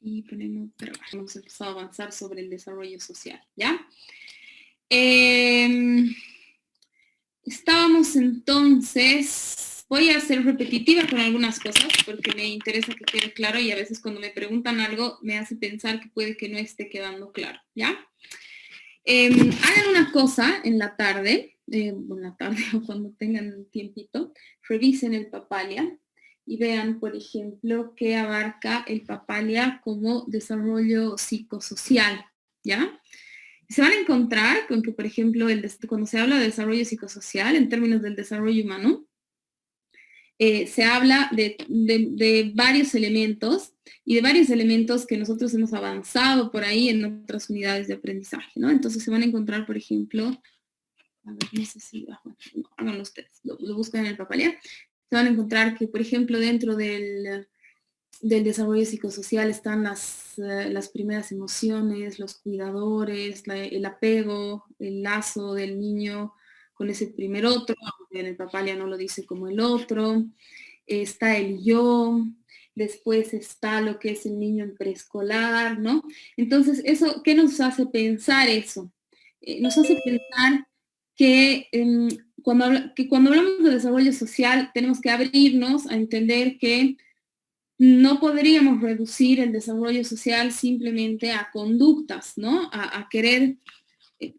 y ponemos grabar. Hemos empezado a avanzar sobre el desarrollo social, ¿ya? Estábamos entonces, voy a ser repetitiva con algunas cosas porque me interesa que quede claro y a veces cuando me preguntan algo me hace pensar que puede que no esté quedando claro, ¿ya? Hagan una cosa en la tarde o cuando tengan tiempito, revisen el Papalia y vean, por ejemplo, qué abarca el Papalia como desarrollo psicosocial, ¿ya? Se van a encontrar con que, por ejemplo, cuando se habla de desarrollo psicosocial, en términos del desarrollo humano, se habla de varios elementos y de varios elementos que nosotros hemos avanzado por ahí en otras unidades de aprendizaje, ¿no? Entonces se van a encontrar, por ejemplo, a ver, no sé si, no, háganlo ustedes, lo buscan en el Papalia, se van a encontrar que, por ejemplo, dentro del desarrollo psicosocial están las primeras emociones, los cuidadores, el apego, el lazo del niño con ese primer otro, en el Papalia no lo dice como el otro, está el yo, después está lo que es el niño en preescolar, ¿no? Entonces, eso, ¿qué nos hace pensar eso? Nos hace pensar que, cuando hablamos de desarrollo social tenemos que abrirnos a entender que no podríamos reducir el desarrollo social simplemente a conductas, ¿no? A querer,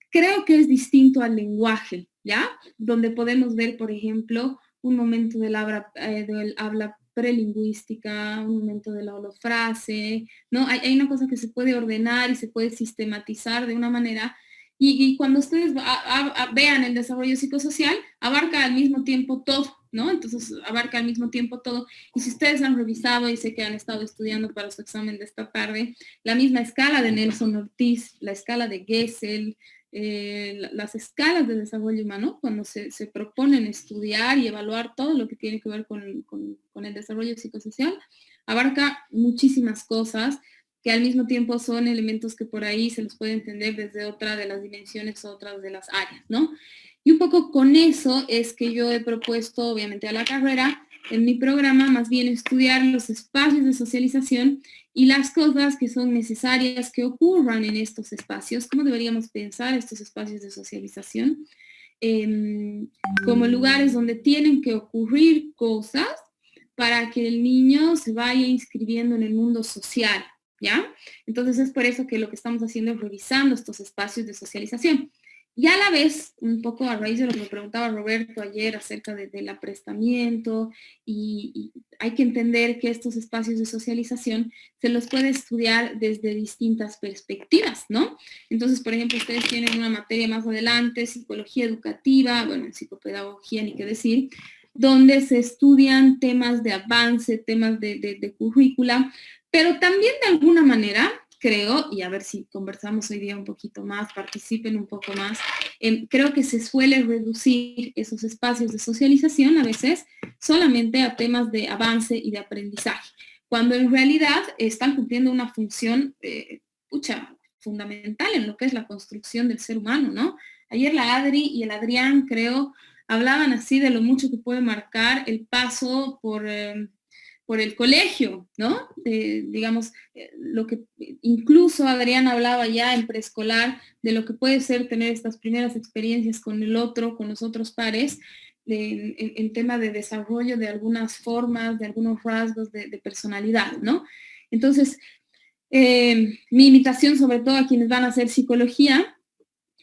creo que es distinto al lenguaje, ¿ya? Donde podemos ver, por ejemplo, un momento del habla prelingüística, un momento de la holofrase, ¿no? Hay una cosa que se puede ordenar y se puede sistematizar de una manera, y cuando ustedes vean el desarrollo psicosocial, abarca al mismo tiempo todo, ¿no? Entonces abarca al mismo tiempo todo. Y si ustedes han revisado y sé que han estado estudiando para su examen de esta tarde, la misma escala de Nelson Ortiz, la escala de Gesell, las escalas de desarrollo humano, cuando se proponen estudiar y evaluar todo lo que tiene que ver con el desarrollo psicosocial, abarca muchísimas cosas que al mismo tiempo son elementos que por ahí se los puede entender desde otra de las dimensiones, otras de las áreas, ¿no? Y un poco con eso es que yo he propuesto, obviamente, a la carrera, en mi programa, más bien estudiar los espacios de socialización y las cosas que son necesarias que ocurran en estos espacios, cómo deberíamos pensar estos espacios de socialización, como lugares donde tienen que ocurrir cosas para que el niño se vaya inscribiendo en el mundo social, ¿ya? Entonces es por eso que lo que estamos haciendo es revisando estos espacios de socialización. Y a la vez, un poco a raíz de lo que me preguntaba Roberto ayer acerca del aprestamiento, y hay que entender que estos espacios de socialización se los puede estudiar desde distintas perspectivas, ¿no? Entonces, por ejemplo, ustedes tienen una materia más adelante, psicología educativa, bueno, en psicopedagogía ni qué decir, donde se estudian temas de avance, temas de currícula, pero también de alguna manera, creo, y a ver si conversamos hoy día un poquito más, participen un poco más, creo que se suele reducir esos espacios de socialización a veces solamente a temas de avance y de aprendizaje, cuando en realidad están cumpliendo una función, fundamental en lo que es la construcción del ser humano, ¿no? Ayer la Adri y el Adrián, creo, hablaban así de lo mucho que puede marcar el paso por el colegio, ¿no? Digamos, lo que incluso Adrián hablaba ya en preescolar de lo que puede ser tener estas primeras experiencias con el otro, con los otros pares, en tema de desarrollo de algunas formas, de algunos rasgos de personalidad, ¿no? Entonces, mi invitación sobre todo a quienes van a hacer psicología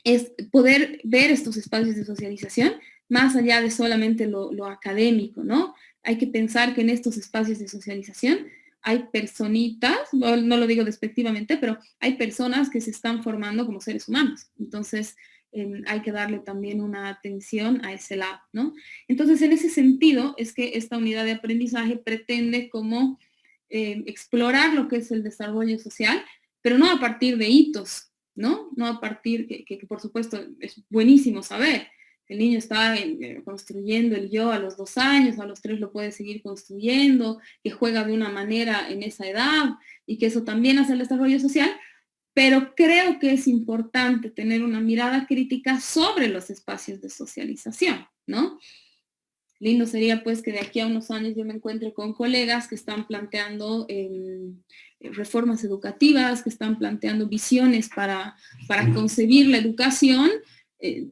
es poder ver estos espacios de socialización más allá de solamente lo académico, ¿no? Hay que pensar que en estos espacios de socialización hay personitas, no lo digo despectivamente, pero hay personas que se están formando como seres humanos. Entonces, hay que darle también una atención a ese lado, ¿no? Entonces, en ese sentido, es que esta unidad de aprendizaje pretende como explorar lo que es el desarrollo social, pero no a partir de hitos, ¿no? No a partir, que por supuesto es buenísimo saber, el niño está construyendo el yo a los 2 años, a los 3 lo puede seguir construyendo, que juega de una manera en esa edad y que eso también hace el desarrollo social, pero creo que es importante tener una mirada crítica sobre los espacios de socialización, ¿no? Lindo sería pues que de aquí a unos años yo me encuentre con colegas que están planteando reformas educativas, que están planteando visiones para concebir la educación,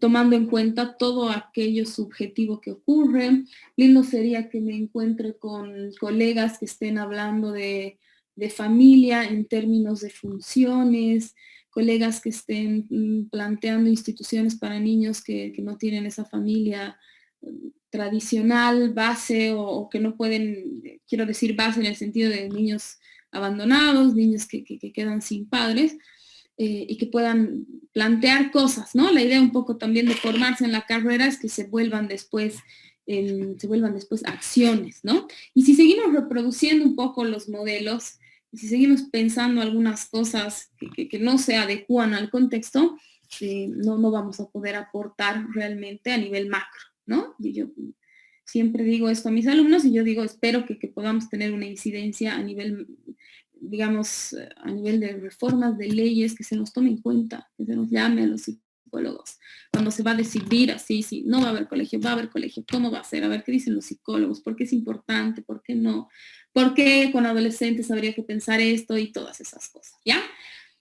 tomando en cuenta todo aquello subjetivo que ocurre. Lindo sería que me encuentre con colegas que estén hablando de familia en términos de funciones, colegas que estén planteando instituciones para niños que no tienen esa familia tradicional, base, o que no pueden, quiero decir base en el sentido de niños abandonados, niños que quedan sin padres, y que puedan plantear cosas, ¿no? La idea un poco también de formarse en la carrera es que se vuelvan después acciones, ¿no? Y si seguimos reproduciendo un poco los modelos, y si seguimos pensando algunas cosas que no se adecúan al contexto, no vamos a poder aportar realmente a nivel macro, ¿no? Y yo siempre digo esto a mis alumnos y yo digo, espero que podamos tener una incidencia a nivel, digamos, a nivel de reformas de leyes, que se nos tome en cuenta, que se nos llame a los psicólogos. Cuando se va a decidir así, si no va a haber colegio, ¿cómo va a ser? A ver qué dicen los psicólogos, por qué es importante, por qué no, por qué con adolescentes habría que pensar esto y todas esas cosas, ¿ya?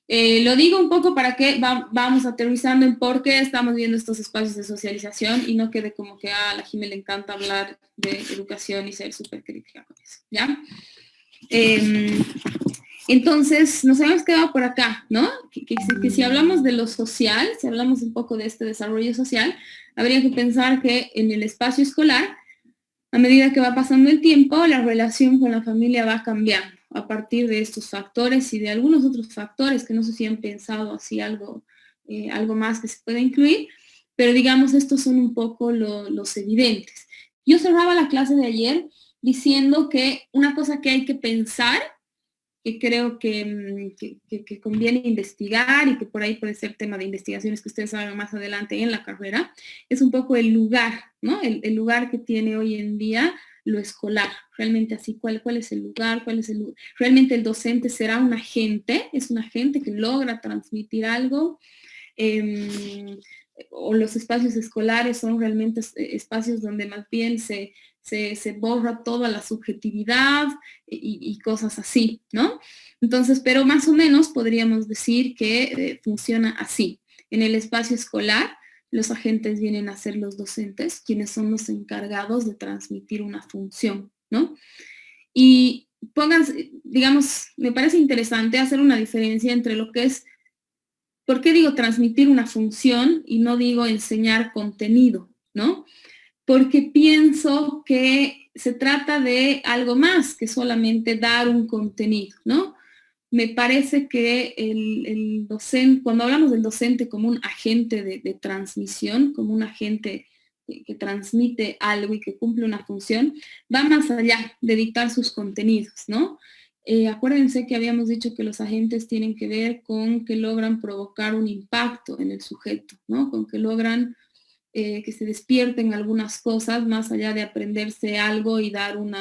Lo digo un poco para que vamos aterrizando en por qué estamos viendo estos espacios de socialización y no quede como que a la Jimé le encanta hablar de educación y ser súper crítica con eso, ¿ya? Entonces, nos hemos quedado por acá, ¿no? Que si hablamos de lo social, si hablamos un poco de este desarrollo social, habría que pensar que en el espacio escolar, a medida que va pasando el tiempo, la relación con la familia va cambiando a partir de estos factores y de algunos otros factores que no sé si han pensado así algo más que se pueda incluir, pero digamos estos son un poco los evidentes. Yo cerraba la clase de ayer diciendo que una cosa que hay que pensar, que creo que conviene investigar y que por ahí puede ser tema de investigaciones que ustedes hagan más adelante en la carrera, es un poco el lugar, ¿no? El lugar que tiene hoy en día lo escolar, realmente así, ¿cuál es el lugar? Realmente el docente será un agente, es un agente que logra transmitir algo, o los espacios escolares son realmente espacios donde más bien se borra toda la subjetividad y cosas así, ¿no? Entonces, pero más o menos podríamos decir que funciona así. En el espacio escolar, los agentes vienen a ser los docentes, quienes son los encargados de transmitir una función, ¿no? Y pónganse, digamos, me parece interesante hacer una diferencia entre lo que es, ¿por qué digo transmitir una función y no digo enseñar contenido, ¿no? Porque pienso que se trata de algo más que solamente dar un contenido, ¿no? Me parece que el docente, cuando hablamos del docente como un agente de transmisión, como un agente que transmite algo y que cumple una función, va más allá de dictar sus contenidos, ¿no? Acuérdense que habíamos dicho que los agentes tienen que ver con que logran provocar un impacto en el sujeto, ¿no? Con que logran que se despierten algunas cosas más allá de aprenderse algo y dar un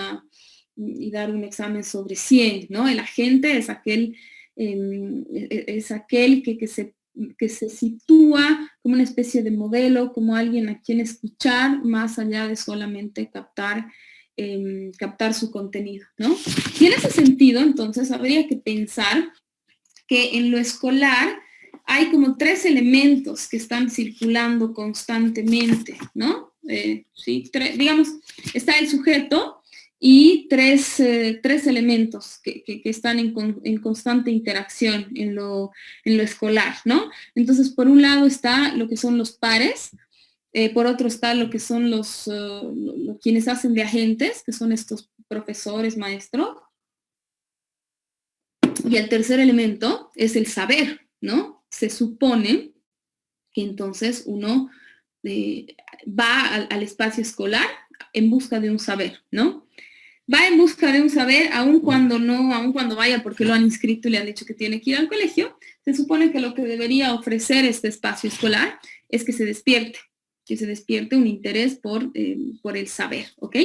examen sobre 100, ¿no? El agente es aquel que se sitúa como una especie de modelo, como alguien a quien escuchar, más allá de solamente captar su contenido, ¿no? Y en ese sentido, entonces, habría que pensar que en lo escolar hay como 3 elementos que están circulando constantemente, ¿no? Sí, digamos, está el sujeto y tres elementos que están en constante interacción en lo escolar, ¿no? Entonces, por un lado está lo que son los pares, por otro está lo que son quienes hacen de agentes, que son estos profesores, maestros, y el tercer elemento es el saber, ¿no? Se supone que entonces uno va al espacio escolar en busca de un saber, ¿no? Va en busca de un saber, aun cuando vaya porque lo han inscrito y le han dicho que tiene que ir al colegio, se supone que lo que debería ofrecer este espacio escolar es que se despierte un interés por el saber, ¿ok?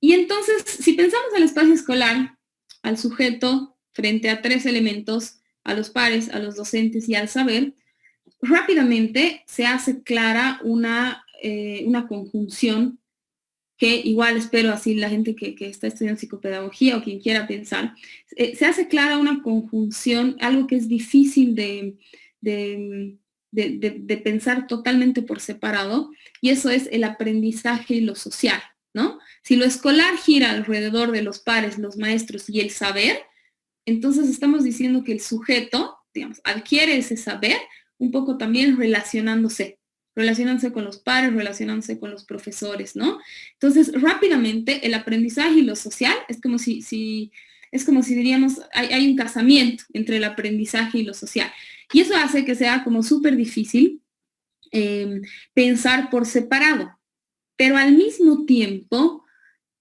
Y entonces, si pensamos al espacio escolar, al sujeto, frente a 3 elementos, a los pares, a los docentes y al saber, rápidamente se hace clara una conjunción que igual espero así la gente que está estudiando psicopedagogía o quien quiera pensar, se hace clara una conjunción, algo que es difícil de pensar totalmente por separado, y eso es el aprendizaje y lo social, ¿no? Si lo escolar gira alrededor de los pares, los maestros y el saber, entonces estamos diciendo que el sujeto, digamos, adquiere ese saber un poco también relacionándose con los pares, relacionándose con los profesores, ¿no? Entonces, rápidamente, el aprendizaje y lo social es como si diríamos, hay un casamiento entre el aprendizaje y lo social. Y eso hace que sea como súper difícil pensar por separado. Pero al mismo tiempo,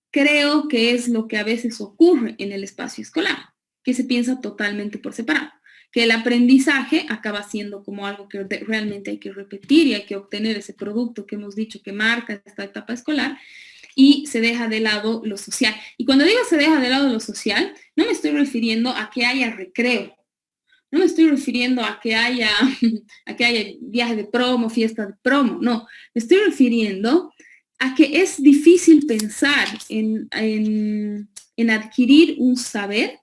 creo que es lo que a veces ocurre en el espacio escolar, que se piensa totalmente por separado, que el aprendizaje acaba siendo como algo que realmente hay que repetir y hay que obtener ese producto que hemos dicho que marca esta etapa escolar, y se deja de lado lo social. Y cuando digo se deja de lado lo social, no me estoy refiriendo a que haya recreo, no me estoy refiriendo a que haya, a que haya viaje de promo, fiesta de promo, no, me estoy refiriendo a que es difícil pensar en adquirir un saber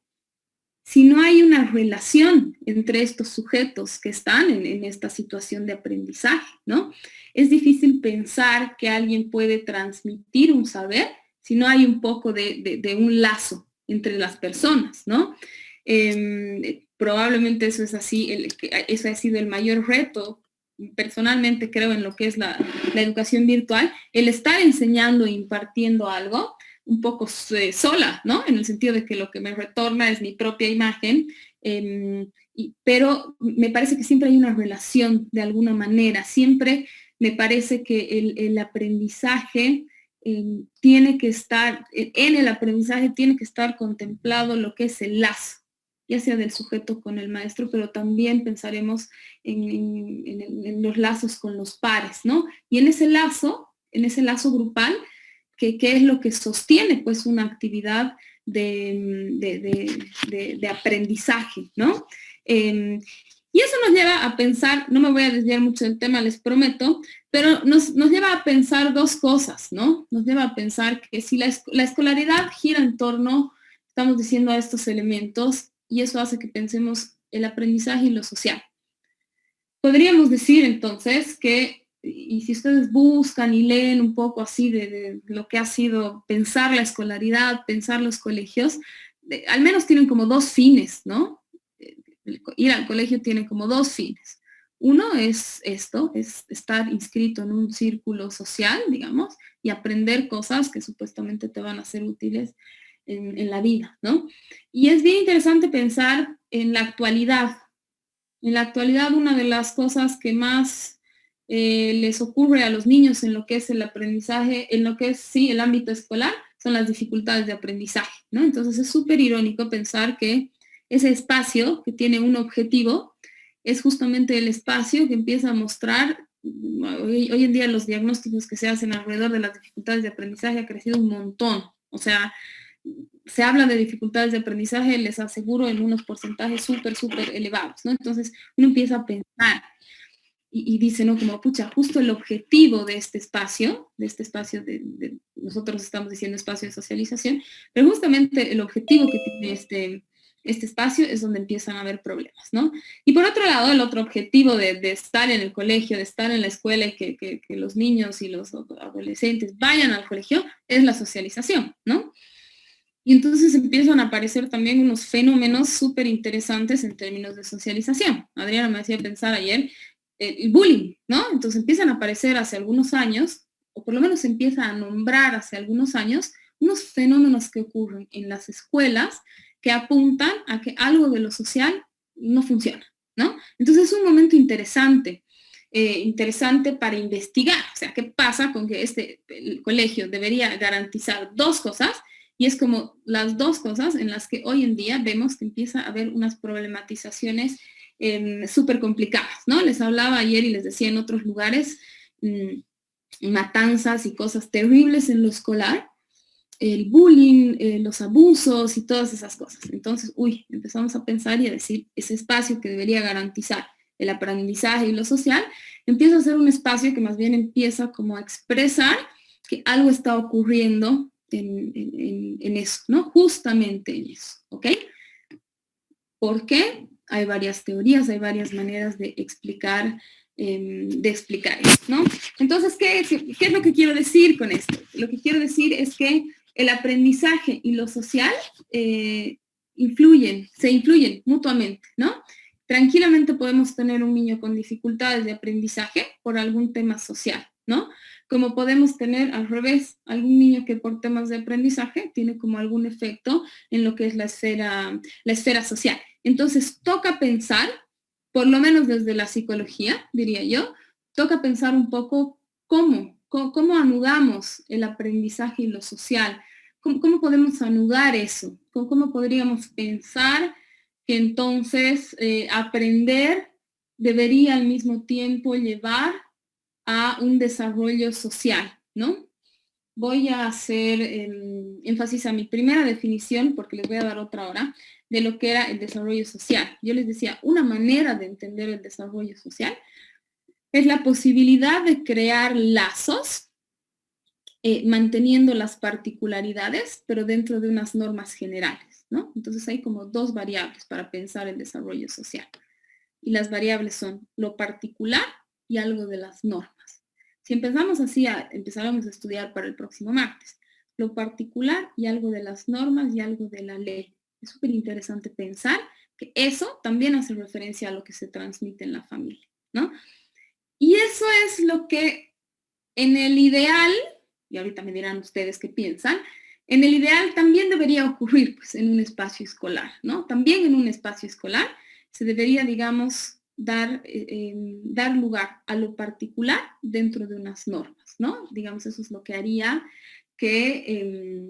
si no hay una relación entre estos sujetos que están en esta situación de aprendizaje, ¿no? Es difícil pensar que alguien puede transmitir un saber si no hay un poco de un lazo entre las personas, ¿no? Probablemente eso es así, eso ha sido el mayor reto. Personalmente creo en lo que es la educación virtual, el estar enseñando e impartiendo algo un poco sola, ¿no? En el sentido de que lo que me retorna es mi propia imagen, pero me parece que siempre hay una relación de alguna manera, siempre me parece que el aprendizaje tiene que estar, en el aprendizaje tiene que estar contemplado lo que es el lazo, ya sea del sujeto con el maestro, pero también pensaremos en los lazos con los pares, ¿no? Y en ese lazo grupal, que es lo que sostiene pues una actividad de aprendizaje, ¿no? Y eso nos lleva a pensar, no me voy a desviar mucho del tema, les prometo, pero nos lleva a pensar dos cosas, ¿no? Nos lleva a pensar que si la escolaridad gira en torno, estamos diciendo, a estos elementos, y eso hace que pensemos el aprendizaje y lo social. Podríamos decir entonces que, y si ustedes buscan y leen un poco así de lo que ha sido pensar la escolaridad, pensar los colegios, al menos tienen como dos fines, ¿no? Ir al colegio tiene como dos fines. Uno es esto, es estar inscrito en un círculo social, digamos, y aprender cosas que supuestamente te van a ser útiles en la vida, ¿no? Y es bien interesante pensar en la actualidad. En la actualidad, una de las cosas que más les ocurre a los niños en lo que es el aprendizaje, en lo que es, sí, el ámbito escolar, son las dificultades de aprendizaje, ¿no? Entonces es súper irónico pensar que ese espacio que tiene un objetivo es justamente el espacio que empieza a mostrar, hoy en día los diagnósticos que se hacen alrededor de las dificultades de aprendizaje ha crecido un montón. O sea, se habla de dificultades de aprendizaje, les aseguro, en unos porcentajes súper elevados, ¿no? Entonces uno empieza a pensar y dice, ¿no? Como, pucha, justo el objetivo de este espacio, nosotros estamos diciendo espacio de socialización, pero justamente el objetivo que tiene este espacio es donde empiezan a haber problemas, ¿no? Y por otro lado, el otro objetivo de estar en el colegio, de estar en la escuela y que los niños y los adolescentes vayan al colegio es la socialización, ¿no? Y entonces empiezan a aparecer también unos fenómenos súper interesantes en términos de socialización. Adriana me hacía pensar ayer, el bullying, ¿no? Entonces empiezan a aparecer hace algunos años, o por lo menos se empieza a nombrar hace algunos años, unos fenómenos que ocurren en las escuelas que apuntan a que algo de lo social no funciona, ¿no? Entonces es un momento interesante. Interesante para investigar, o sea, qué pasa con que el colegio debería garantizar dos cosas, y es como las dos cosas en las que hoy en día vemos que empieza a haber unas problematizaciones súper complicadas, ¿no? Les hablaba ayer y les decía en otros lugares, matanzas y cosas terribles en lo escolar, el bullying, los abusos y todas esas cosas. Entonces, empezamos a pensar y a decir, ese espacio que debería garantizar el aprendizaje y lo social, empieza a ser un espacio que más bien empieza como a expresar que algo está ocurriendo en eso, ¿no? Justamente en eso, ¿ok? ¿Por qué? Hay varias teorías, hay varias maneras de explicar esto, ¿no? Entonces, ¿qué es lo que quiero decir con esto? Lo que quiero decir es que el aprendizaje y lo social se influyen mutuamente, ¿no? Tranquilamente podemos tener un niño con dificultades de aprendizaje por algún tema social, ¿no? Como podemos tener al revés, algún niño que por temas de aprendizaje tiene como algún efecto en lo que es la esfera social. Entonces, toca pensar, por lo menos desde la psicología, diría yo, toca pensar un poco cómo anudamos el aprendizaje y lo social, cómo podemos anudar eso, cómo podríamos pensar que entonces aprender debería al mismo tiempo llevar a un desarrollo social, ¿no? Voy a hacer énfasis a mi primera definición, porque les voy a dar otra ahora, de lo que era el desarrollo social. Yo les decía, una manera de entender el desarrollo social es la posibilidad de crear lazos, manteniendo las particularidades, pero dentro de unas normas generales, ¿no? Entonces hay como dos variables para pensar el desarrollo social. Y las variables son lo particular y algo de las normas. Si empezamos así, empezáramos a estudiar para el próximo martes, lo particular y algo de las normas y algo de la ley. Es súper interesante pensar que eso también hace referencia a lo que se transmite en la familia, ¿no? Y eso es lo que en el ideal, y ahorita me dirán ustedes qué piensan, en el ideal también debería ocurrir pues, en un espacio escolar, ¿no? También en un espacio escolar se debería, digamos, dar lugar a lo particular dentro de unas normas, ¿no? Digamos, eso es lo que haría que,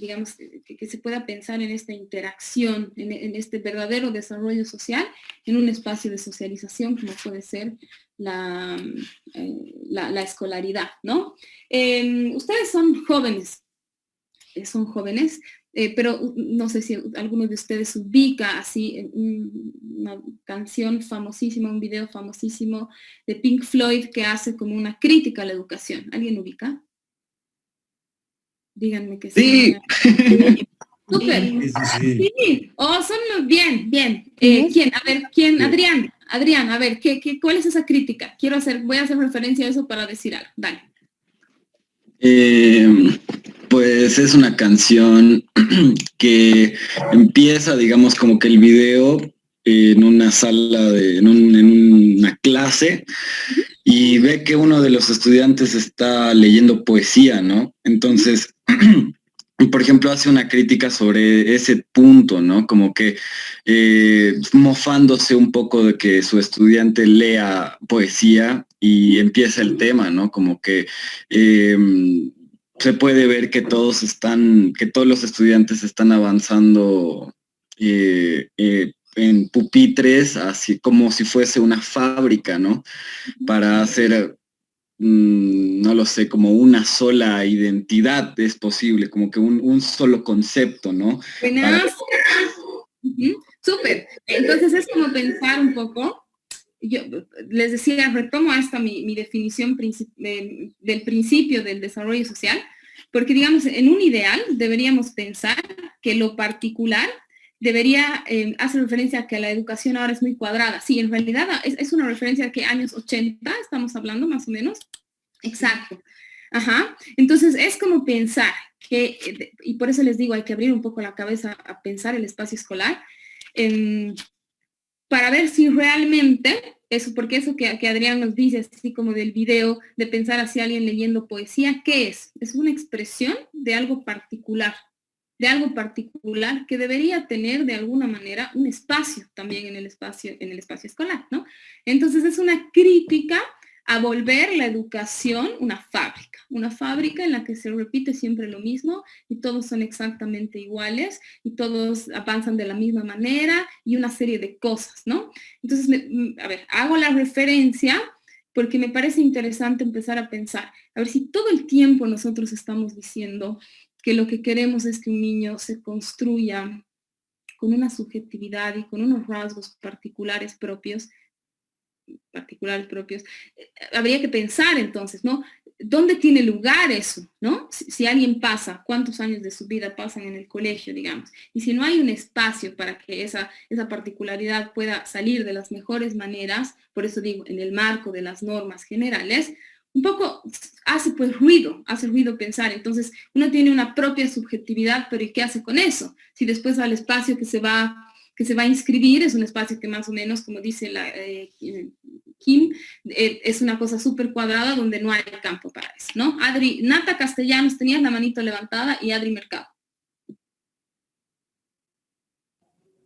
digamos, que se pueda pensar en esta interacción, en este verdadero desarrollo social, en un espacio de socialización como puede ser la escolaridad, ¿no? Ustedes son jóvenes, pero no sé si alguno de ustedes ubica así una canción famosísima, un video famosísimo de Pink Floyd que hace como una crítica a la educación. ¿Alguien ubica? Díganme que sí. Sí. Súper. Sí. Sí. Oh, son bien. ¿Quién? ¿Quién? A ver, ¿quién? Adrián, a ver, ¿cuál es esa crítica? Voy a hacer referencia a eso para decir algo. Dale. Pues es una canción que empieza, digamos, como que el video en una sala, en una clase, y ve que uno de los estudiantes está leyendo poesía, ¿no? Entonces, por ejemplo, hace una crítica sobre ese punto, ¿no? Como que mofándose un poco de que su estudiante lea poesía y empieza el tema, ¿no? Como que se puede ver que que todos los estudiantes están avanzando en pupitres, así como si fuese una fábrica, ¿no? Para hacer no lo sé, como una sola identidad es posible, como que un solo concepto, ¿no? Buenas. Súper. Entonces es como pensar un poco, yo les decía, retomo hasta mi definición del principio del desarrollo social, porque digamos, en un ideal deberíamos pensar que lo particular debería hacer referencia a que la educación ahora es muy cuadrada. Sí, en realidad es una referencia a que años 80 estamos hablando más o menos. Exacto. Ajá. Entonces es como pensar que, y por eso les digo, hay que abrir un poco la cabeza a pensar el espacio escolar, para ver si realmente, eso, porque eso que Adrián nos dice, así como del video, de pensar hacia alguien leyendo poesía, ¿qué es? Es una expresión de algo particular que debería tener de alguna manera un espacio también en el espacio escolar, ¿no? Entonces es una crítica a volver la educación una fábrica en la que se repite siempre lo mismo y todos son exactamente iguales y todos avanzan de la misma manera y una serie de cosas, ¿no? Entonces, a ver, hago la referencia porque me parece interesante empezar a pensar, a ver si todo el tiempo nosotros estamos diciendo que lo que queremos es que un niño se construya con una subjetividad y con unos rasgos particulares propios, habría que pensar entonces, ¿no? ¿dónde tiene lugar eso, no? Si alguien pasa, ¿cuántos años de su vida pasan en el colegio, digamos? Y si no hay un espacio para que esa particularidad pueda salir de las mejores maneras, por eso digo, en el marco de las normas generales, un poco hace ruido pensar. Entonces, uno tiene una propia subjetividad, pero ¿y qué hace con eso? Si después al espacio que se va a inscribir, es un espacio que más o menos, como dice Kim, es una cosa súper cuadrada donde no hay campo para eso, ¿no? Adri, Nata Castellanos, tenías la manito levantada, y Adri Mercado.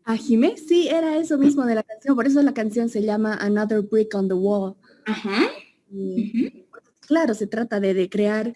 A Jimé, sí, era eso mismo de la canción, por eso la canción se llama Another Brick on the Wall. Ajá. Claro, se trata de crear,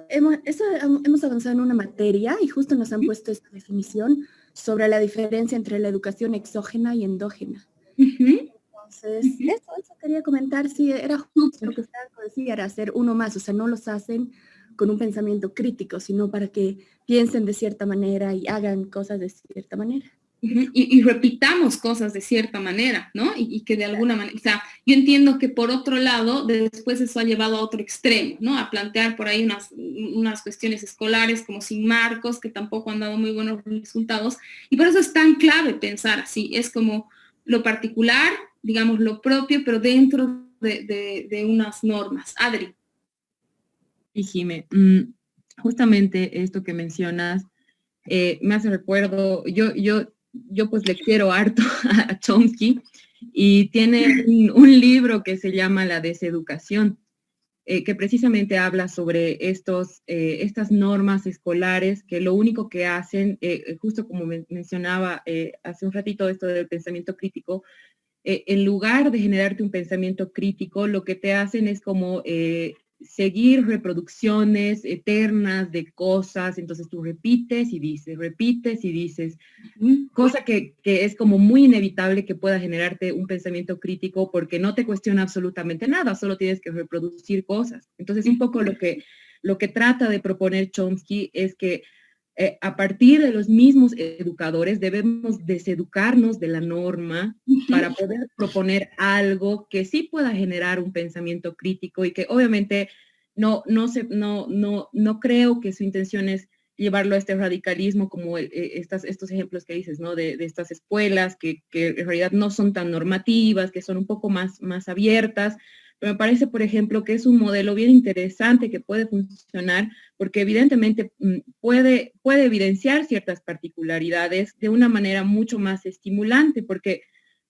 hemos avanzado en una materia y justo nos han puesto esta definición sobre la diferencia entre la educación exógena y endógena. Entonces, eso quería comentar, sí, era justo lo que Franco decía, era hacer uno más, o sea, no los hacen con un pensamiento crítico, sino para que piensen de cierta manera y hagan cosas de cierta manera. Y repitamos cosas de cierta manera, ¿no? Y que de alguna manera, o sea, yo entiendo que por otro lado, después eso ha llevado a otro extremo, ¿no? A plantear por ahí unas cuestiones escolares como sin marcos, que tampoco han dado muy buenos resultados, y por eso es tan clave pensar así, es como lo particular, digamos, lo propio, pero dentro de unas normas. Adri. Y Jime, justamente esto que mencionas me hace recuerdo, yo pues le quiero harto a Chomsky, y tiene un libro que se llama La Deseducación, que precisamente habla sobre estas normas escolares que lo único que hacen, justo como mencionaba hace un ratito esto del pensamiento crítico, en lugar de generarte un pensamiento crítico, lo que te hacen es como seguir reproducciones eternas de cosas, entonces tú repites y dices, cosa que es como muy inevitable que pueda generarte un pensamiento crítico porque no te cuestiona absolutamente nada, solo tienes que reproducir cosas. Entonces un poco lo que trata de proponer Chomsky es que a partir de los mismos educadores debemos deseducarnos de la norma para poder proponer algo que sí pueda generar un pensamiento crítico y que obviamente no creo que su intención es llevarlo a este radicalismo como estos ejemplos que dices, ¿no? De estas escuelas que en realidad no son tan normativas, que son un poco más abiertas. Pero me parece, por ejemplo, que es un modelo bien interesante que puede funcionar porque evidentemente puede evidenciar ciertas particularidades de una manera mucho más estimulante, porque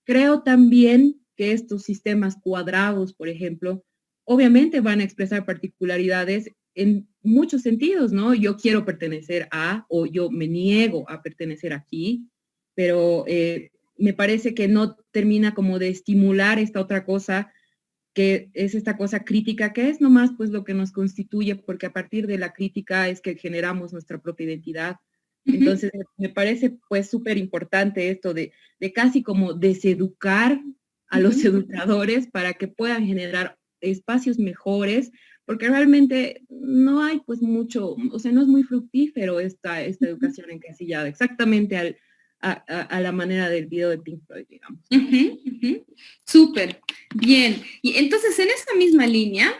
creo también que estos sistemas cuadrados, por ejemplo, obviamente van a expresar particularidades en muchos sentidos, ¿no? Yo quiero pertenecer a, o yo me niego a pertenecer aquí, pero me parece que no termina como de estimular esta otra cosa, que es esta cosa crítica, que es nomás pues lo que nos constituye, porque a partir de la crítica es que generamos nuestra propia identidad. Entonces, me parece pues súper importante esto de casi como deseducar a los educadores para que puedan generar espacios mejores, porque realmente no hay pues mucho, o sea, no es muy fructífero esta educación encasillada, exactamente a la manera del video de Pink Floyd, digamos. Súper, bien. Y entonces en esta misma línea,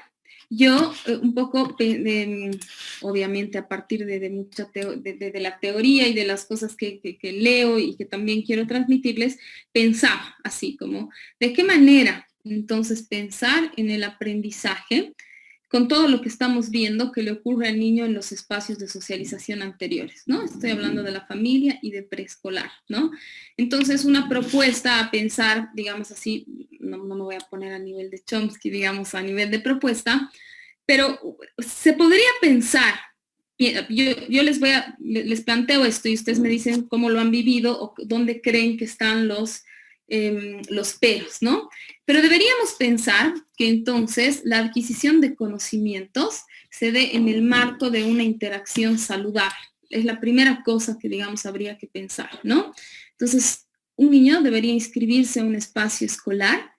yo un poco, obviamente a partir de la teoría y de las cosas que leo y que también quiero transmitirles, pensaba así como, ¿de qué manera entonces pensar en el aprendizaje con todo lo que estamos viendo que le ocurre al niño en los espacios de socialización anteriores, ¿no? Estoy hablando de la familia y de preescolar, ¿no? Entonces, una propuesta a pensar, digamos así, no me voy a poner a nivel de Chomsky, digamos, a nivel de propuesta, pero se podría pensar, yo les planteo esto y ustedes me dicen cómo lo han vivido o dónde creen que están los peros, ¿no? Pero deberíamos pensar que entonces la adquisición de conocimientos se dé en el marco de una interacción saludable. Es la primera cosa que, digamos, habría que pensar, ¿no? Entonces, un niño debería inscribirse a un espacio escolar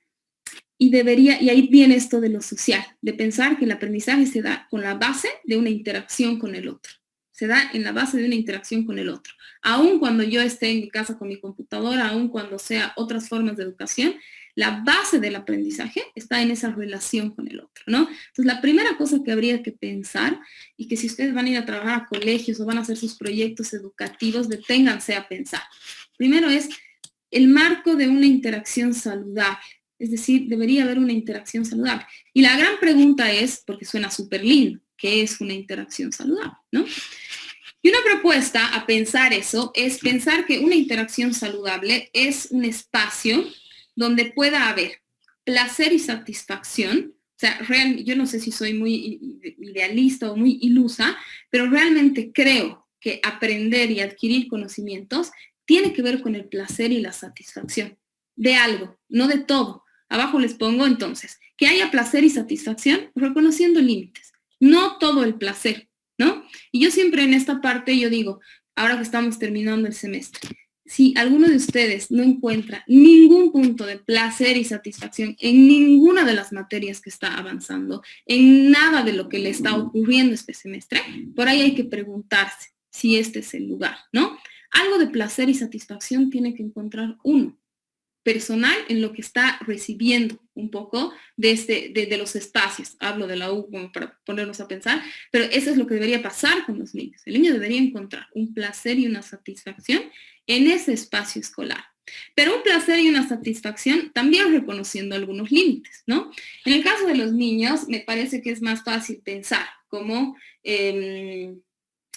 y ahí viene esto de lo social, de pensar que el aprendizaje se da con la base de una interacción con el otro. Se da en la base de una interacción con el otro. Aun cuando yo esté en mi casa con mi computadora, aun cuando sea otras formas de educación, la base del aprendizaje está en esa relación con el otro, ¿no? Entonces, la primera cosa que habría que pensar, y que si ustedes van a ir a trabajar a colegios o van a hacer sus proyectos educativos, deténganse a pensar. Primero es el marco de una interacción saludable. Es decir, debería haber una interacción saludable. Y la gran pregunta es, porque suena súper lindo, ¿qué es una interacción saludable, no? Y una propuesta a pensar eso es pensar que una interacción saludable es un espacio donde pueda haber placer y satisfacción. O sea, yo no sé si soy muy idealista o muy ilusa, pero realmente creo que aprender y adquirir conocimientos tiene que ver con el placer y la satisfacción de algo, no de todo. Abajo les pongo entonces, que haya placer y satisfacción reconociendo límites, no todo el placer, ¿no? Y yo siempre en esta parte yo digo, ahora que estamos terminando el semestre, si alguno de ustedes no encuentra ningún punto de placer y satisfacción en ninguna de las materias que está avanzando, en nada de lo que le está ocurriendo este semestre, por ahí hay que preguntarse si este es el lugar, ¿no? Algo de placer y satisfacción tiene que encontrar uno, personal, en lo que está recibiendo un poco de los espacios. Hablo de la U como para ponernos a pensar, pero eso es lo que debería pasar con los niños. El niño debería encontrar un placer y una satisfacción en ese espacio escolar. Pero un placer y una satisfacción también reconociendo algunos límites, ¿no? En el caso de los niños, me parece que es más fácil pensar como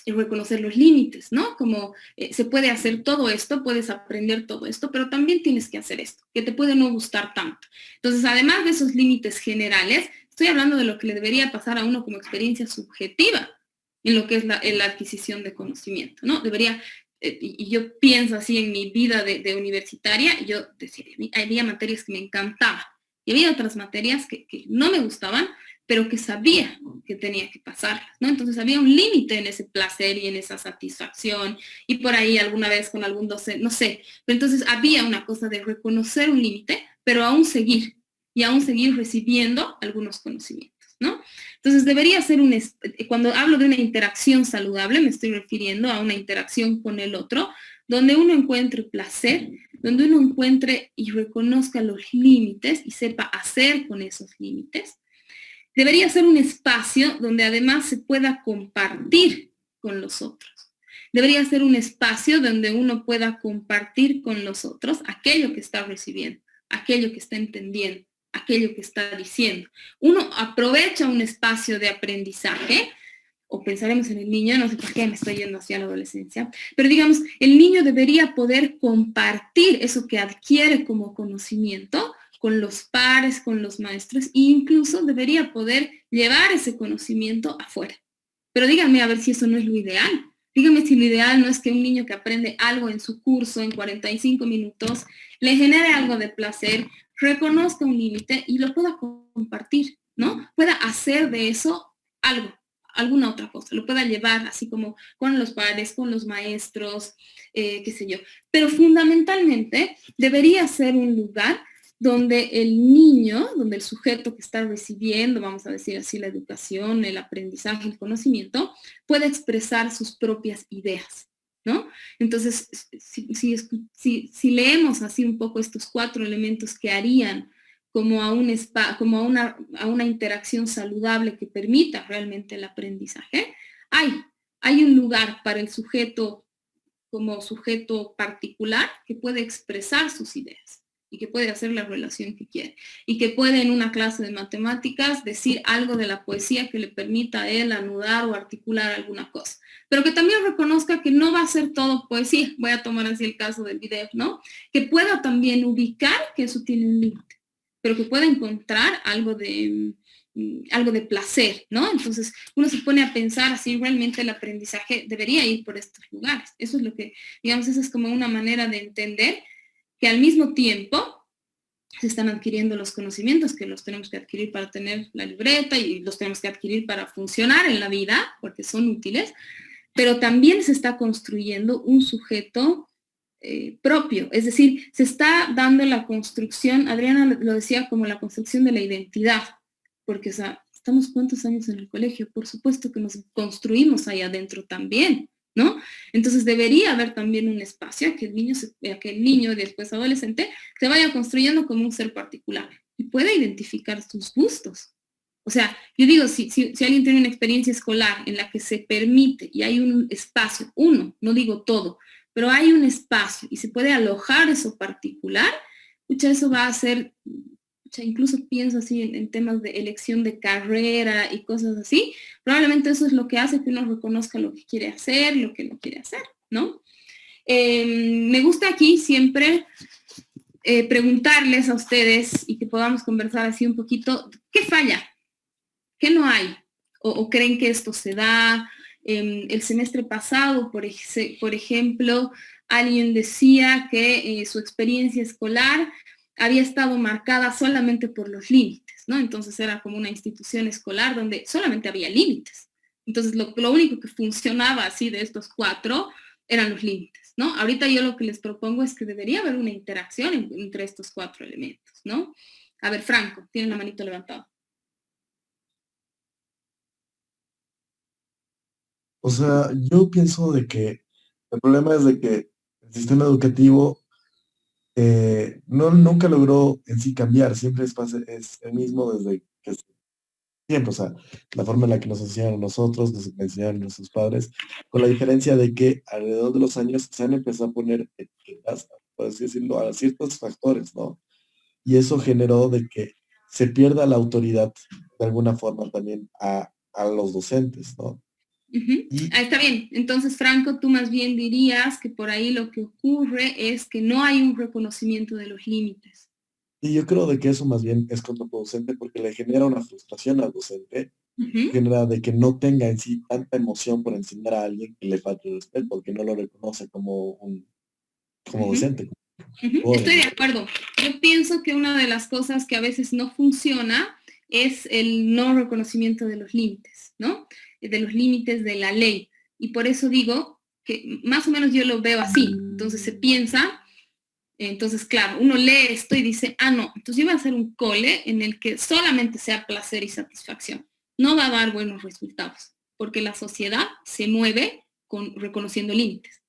y reconocer los límites, ¿no? Como se puede hacer todo esto, puedes aprender todo esto, pero también tienes que hacer esto, que te puede no gustar tanto. Entonces, además de esos límites generales, estoy hablando de lo que le debería pasar a uno como experiencia subjetiva en lo que es la adquisición de conocimiento, ¿no? Debería, y yo pienso así en mi vida de universitaria, yo decía, había materias que me encantaban y había otras materias que no me gustaban, pero que sabía que tenía que pasarlas, ¿no? Entonces había un límite en ese placer y en esa satisfacción, y por ahí alguna vez con algún docente, no sé, pero entonces había una cosa de reconocer un límite, pero aún seguir recibiendo algunos conocimientos, ¿no? Entonces debería ser cuando hablo de una interacción saludable, me estoy refiriendo a una interacción con el otro, donde uno encuentre placer, donde uno encuentre y reconozca los límites y sepa hacer con esos límites. Debería ser un espacio donde además se pueda compartir con los otros. Debería ser un espacio donde uno pueda compartir con los otros aquello que está recibiendo, aquello que está entendiendo, aquello que está diciendo. Uno aprovecha un espacio de aprendizaje, o pensaremos en el niño, no sé por qué me estoy yendo hacia la adolescencia, pero digamos, el niño debería poder compartir eso que adquiere como conocimiento con los pares, con los maestros, e incluso debería poder llevar ese conocimiento afuera. Pero díganme a ver si eso no es lo ideal. Díganme si lo ideal no es que un niño que aprende algo en su curso en 45 minutos, le genere algo de placer, reconozca un límite y lo pueda compartir, ¿no? Pueda hacer de eso algo, alguna otra cosa, lo pueda llevar así como con los pares, con los maestros, qué sé yo. Pero fundamentalmente debería ser un lugar donde el niño, donde el sujeto que está recibiendo, vamos a decir así, la educación, el aprendizaje, el conocimiento, pueda expresar sus propias ideas, ¿no? Entonces, si leemos así un poco estos 4 elementos que harían como a una interacción saludable que permita realmente el aprendizaje, hay un lugar para el sujeto como sujeto particular que puede expresar sus ideas y que puede hacer la relación que quiere, y que puede en una clase de matemáticas decir algo de la poesía que le permita a él anudar o articular alguna cosa, pero que también reconozca que no va a ser todo poesía, voy a tomar así el caso del video, ¿no? Que pueda también ubicar que eso tiene un límite, pero que pueda encontrar algo de placer, ¿no? Entonces uno se pone a pensar así, realmente el aprendizaje debería ir por estos lugares. Eso es lo que, digamos, esa es como una manera de entender que al mismo tiempo se están adquiriendo los conocimientos que los tenemos que adquirir para tener la libreta y los tenemos que adquirir para funcionar en la vida, porque son útiles, pero también se está construyendo un sujeto propio, es decir, se está dando la construcción, Adriana lo decía como la construcción de la identidad, porque, o sea, estamos cuántos años en el colegio, por supuesto que nos construimos ahí adentro también, ¿no? Entonces debería haber también un espacio a que el niño después adolescente se vaya construyendo como un ser particular y pueda identificar sus gustos. O sea, yo digo, si alguien tiene una experiencia escolar en la que se permite y hay un espacio, no digo todo, pero hay un espacio y se puede alojar eso particular, mucha eso va a ser, incluso pienso así en temas de elección de carrera y cosas así, probablemente eso es lo que hace que uno reconozca lo que quiere hacer, lo que no quiere hacer, ¿no? Me gusta aquí siempre preguntarles a ustedes y que podamos conversar así un poquito, ¿qué falla? ¿Qué no hay? ¿O creen que esto se da? El semestre pasado, por ejemplo, alguien decía que su experiencia escolar había estado marcada solamente por los límites, ¿no? Entonces era como una institución escolar donde solamente había límites. Entonces lo único que funcionaba así de estos 4 eran los límites, ¿no? Ahorita yo lo que les propongo es que debería haber una interacción entre estos 4 elementos, ¿no? A ver, Franco, tiene la manito levantada. O sea, yo pienso de que el problema es de que el sistema educativo nunca logró en sí cambiar, siempre es el mismo desde que siempre, o sea, la forma en la que nos enseñaron a nosotros, nos enseñaron nuestros padres, con la diferencia de que alrededor de los años se han empezado a poner etiquetas, por así decirlo, a ciertos factores, ¿no? Y eso generó de que se pierda la autoridad de alguna forma también a los docentes, ¿no? Y Está bien. Entonces, Franco, tú más bien dirías que por ahí lo que ocurre es que no hay un reconocimiento de los límites. Y yo creo de que eso más bien es contraproducente porque le genera una frustración al docente, genera de que no tenga en sí tanta emoción por enseñar a alguien que le falte el respeto, porque no lo reconoce como docente. Estoy de acuerdo. Yo pienso que una de las cosas que a veces no funciona es el no reconocimiento de los límites, ¿no? De los límites de la ley. Y por eso digo que más o menos yo lo veo así. Entonces se piensa, entonces claro, uno lee esto y dice, no, entonces yo voy a hacer un cole en el que solamente sea placer y satisfacción. No va a dar buenos resultados, porque la sociedad se mueve reconociendo límites.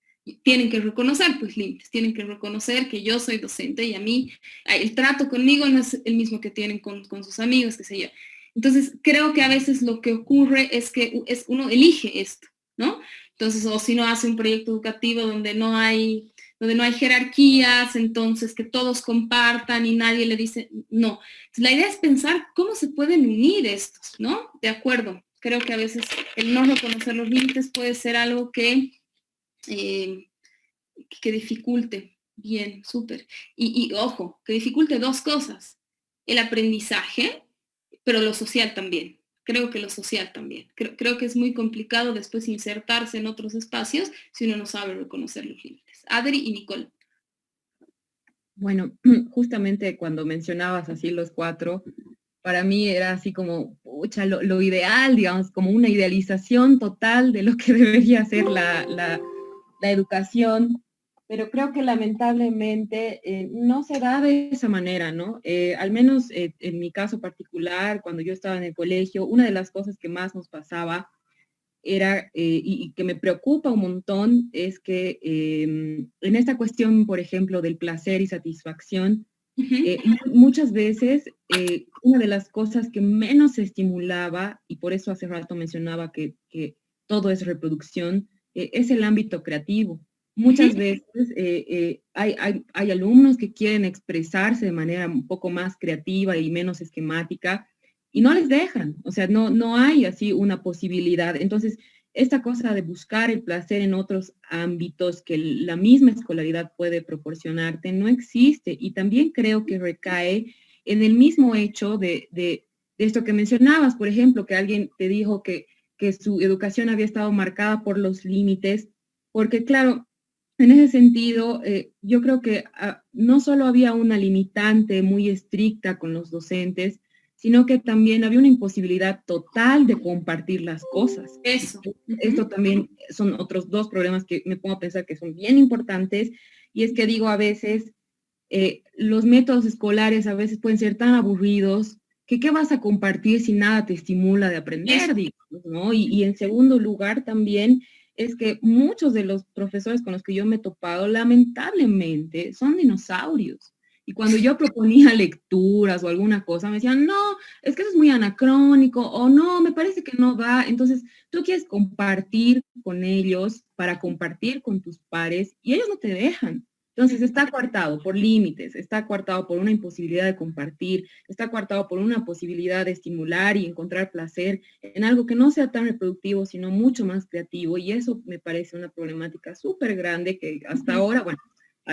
Tienen que reconocer pues límites, tienen que reconocer que yo soy docente y a mí el trato conmigo no es el mismo que tienen con sus amigos, qué sé yo. Entonces creo que a veces lo que ocurre es que uno elige esto, ¿no? Entonces, o si no hace un proyecto educativo donde no hay jerarquías, entonces que todos compartan y nadie le dice no. Entonces, la idea es pensar cómo se pueden unir estos, ¿no? De acuerdo. Creo que a veces el no reconocer los límites puede ser algo que dificulte. Bien, súper. Y ojo, que dificulte 2 cosas. El aprendizaje, pero lo social también. Creo que lo social también. Creo que es muy complicado después insertarse en otros espacios si uno no sabe reconocer los límites. Adri y Nicole. Bueno, justamente cuando mencionabas así los 4, para mí era así como, pucha, lo ideal, digamos, como una idealización total de lo que debería ser la educación, pero creo que lamentablemente no se da de esa manera, ¿no? Al menos en mi caso particular, cuando yo estaba en el colegio, una de las cosas que más nos pasaba era, y que me preocupa un montón, es que en esta cuestión, por ejemplo, del placer y satisfacción, muchas veces una de las cosas que menos se estimulaba, y por eso hace rato mencionaba que todo es reproducción, es el ámbito creativo. Muchas veces hay alumnos que quieren expresarse de manera un poco más creativa y menos esquemática, y no les dejan, o sea, no hay así una posibilidad. Entonces, esta cosa de buscar el placer en otros ámbitos que la misma escolaridad puede proporcionarte no existe, y también creo que recae en el mismo hecho de esto que mencionabas, por ejemplo, que alguien te dijo que su educación había estado marcada por los límites, porque claro, en ese sentido, yo creo que no solo había una limitante muy estricta con los docentes, sino que también había una imposibilidad total de compartir las cosas. Eso. Esto también son otros 2 problemas que me pongo a pensar que son bien importantes, y es que digo, a veces los métodos escolares a veces pueden ser tan aburridos que ¿qué vas a compartir si nada te estimula de aprender, digamos, ¿no? Y en segundo lugar también, es que muchos de los profesores con los que yo me he topado, lamentablemente, son dinosaurios. Y cuando yo proponía lecturas o alguna cosa, me decían, no, es que eso es muy anacrónico, o no, me parece que no va. Entonces, tú quieres compartir con ellos para compartir con tus pares y ellos no te dejan. Entonces, está coartado por límites, está coartado por una imposibilidad de compartir, está coartado por una posibilidad de estimular y encontrar placer en algo que no sea tan reproductivo, sino mucho más creativo. Y eso me parece una problemática súper grande que hasta ahora, bueno,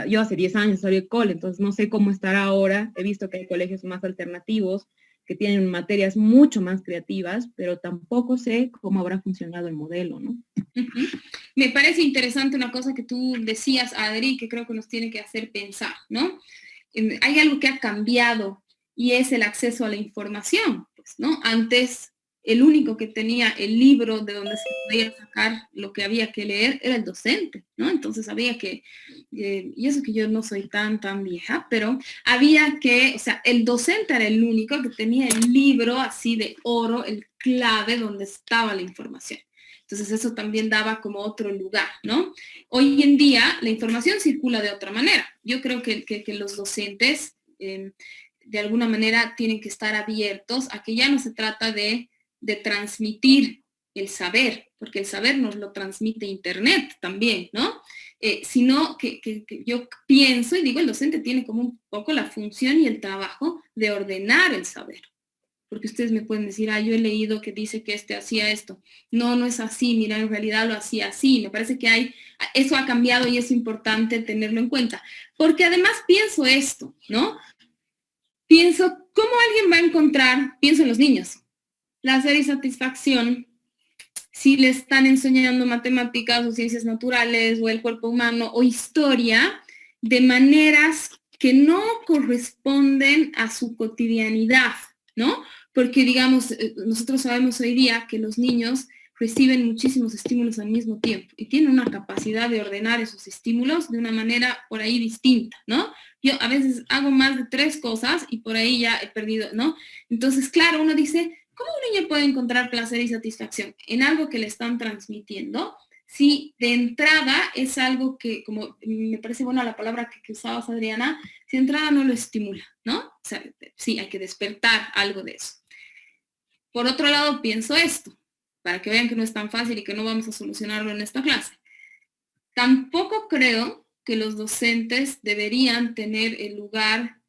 yo hace 10 años salí del cole, entonces no sé cómo estará ahora. He visto que hay colegios más alternativos, que tienen materias mucho más creativas, pero tampoco sé cómo habrá funcionado el modelo, ¿no? Me parece interesante una cosa que tú decías, Adri, que creo que nos tiene que hacer pensar, ¿no? Hay algo que ha cambiado y es el acceso a la información, pues, ¿no? Antes el único que tenía el libro de donde se podía sacar lo que había que leer era el docente, ¿no? Entonces había que, y eso que yo no soy tan vieja, pero había que, o sea, el docente era el único que tenía el libro así de oro, el clave donde estaba la información. Entonces eso también daba como otro lugar, ¿no? Hoy en día la información circula de otra manera. Yo creo que los docentes de alguna manera tienen que estar abiertos a que ya no se trata de transmitir el saber, porque el saber nos lo transmite Internet también, ¿no? Sino que yo pienso y digo, el docente tiene como un poco la función y el trabajo de ordenar el saber. Porque ustedes me pueden decir, yo he leído que dice que hacía esto. No, no es así, mira, en realidad lo hacía así. Me parece que eso ha cambiado y es importante tenerlo en cuenta. Porque además pienso esto, ¿no? Pienso, ¿cómo alguien va a encontrar, pienso en los niños, placer y satisfacción si le están enseñando matemáticas o ciencias naturales o el cuerpo humano o historia de maneras que no corresponden a su cotidianidad, ¿no? Porque, digamos, nosotros sabemos hoy día que los niños reciben muchísimos estímulos al mismo tiempo y tienen una capacidad de ordenar esos estímulos de una manera por ahí distinta, ¿no? Yo a veces hago más de 3 cosas y por ahí ya he perdido, ¿no? Entonces, claro, uno dice, ¿cómo un niño puede encontrar placer y satisfacción en algo que le están transmitiendo? Si de entrada es algo que, como me parece buena la palabra que usabas, Adriana, si de entrada no lo estimula, ¿no? O sea, sí, hay que despertar algo de eso. Por otro lado, pienso esto, para que vean que no es tan fácil y que no vamos a solucionarlo en esta clase. Tampoco creo que los docentes deberían tener el lugar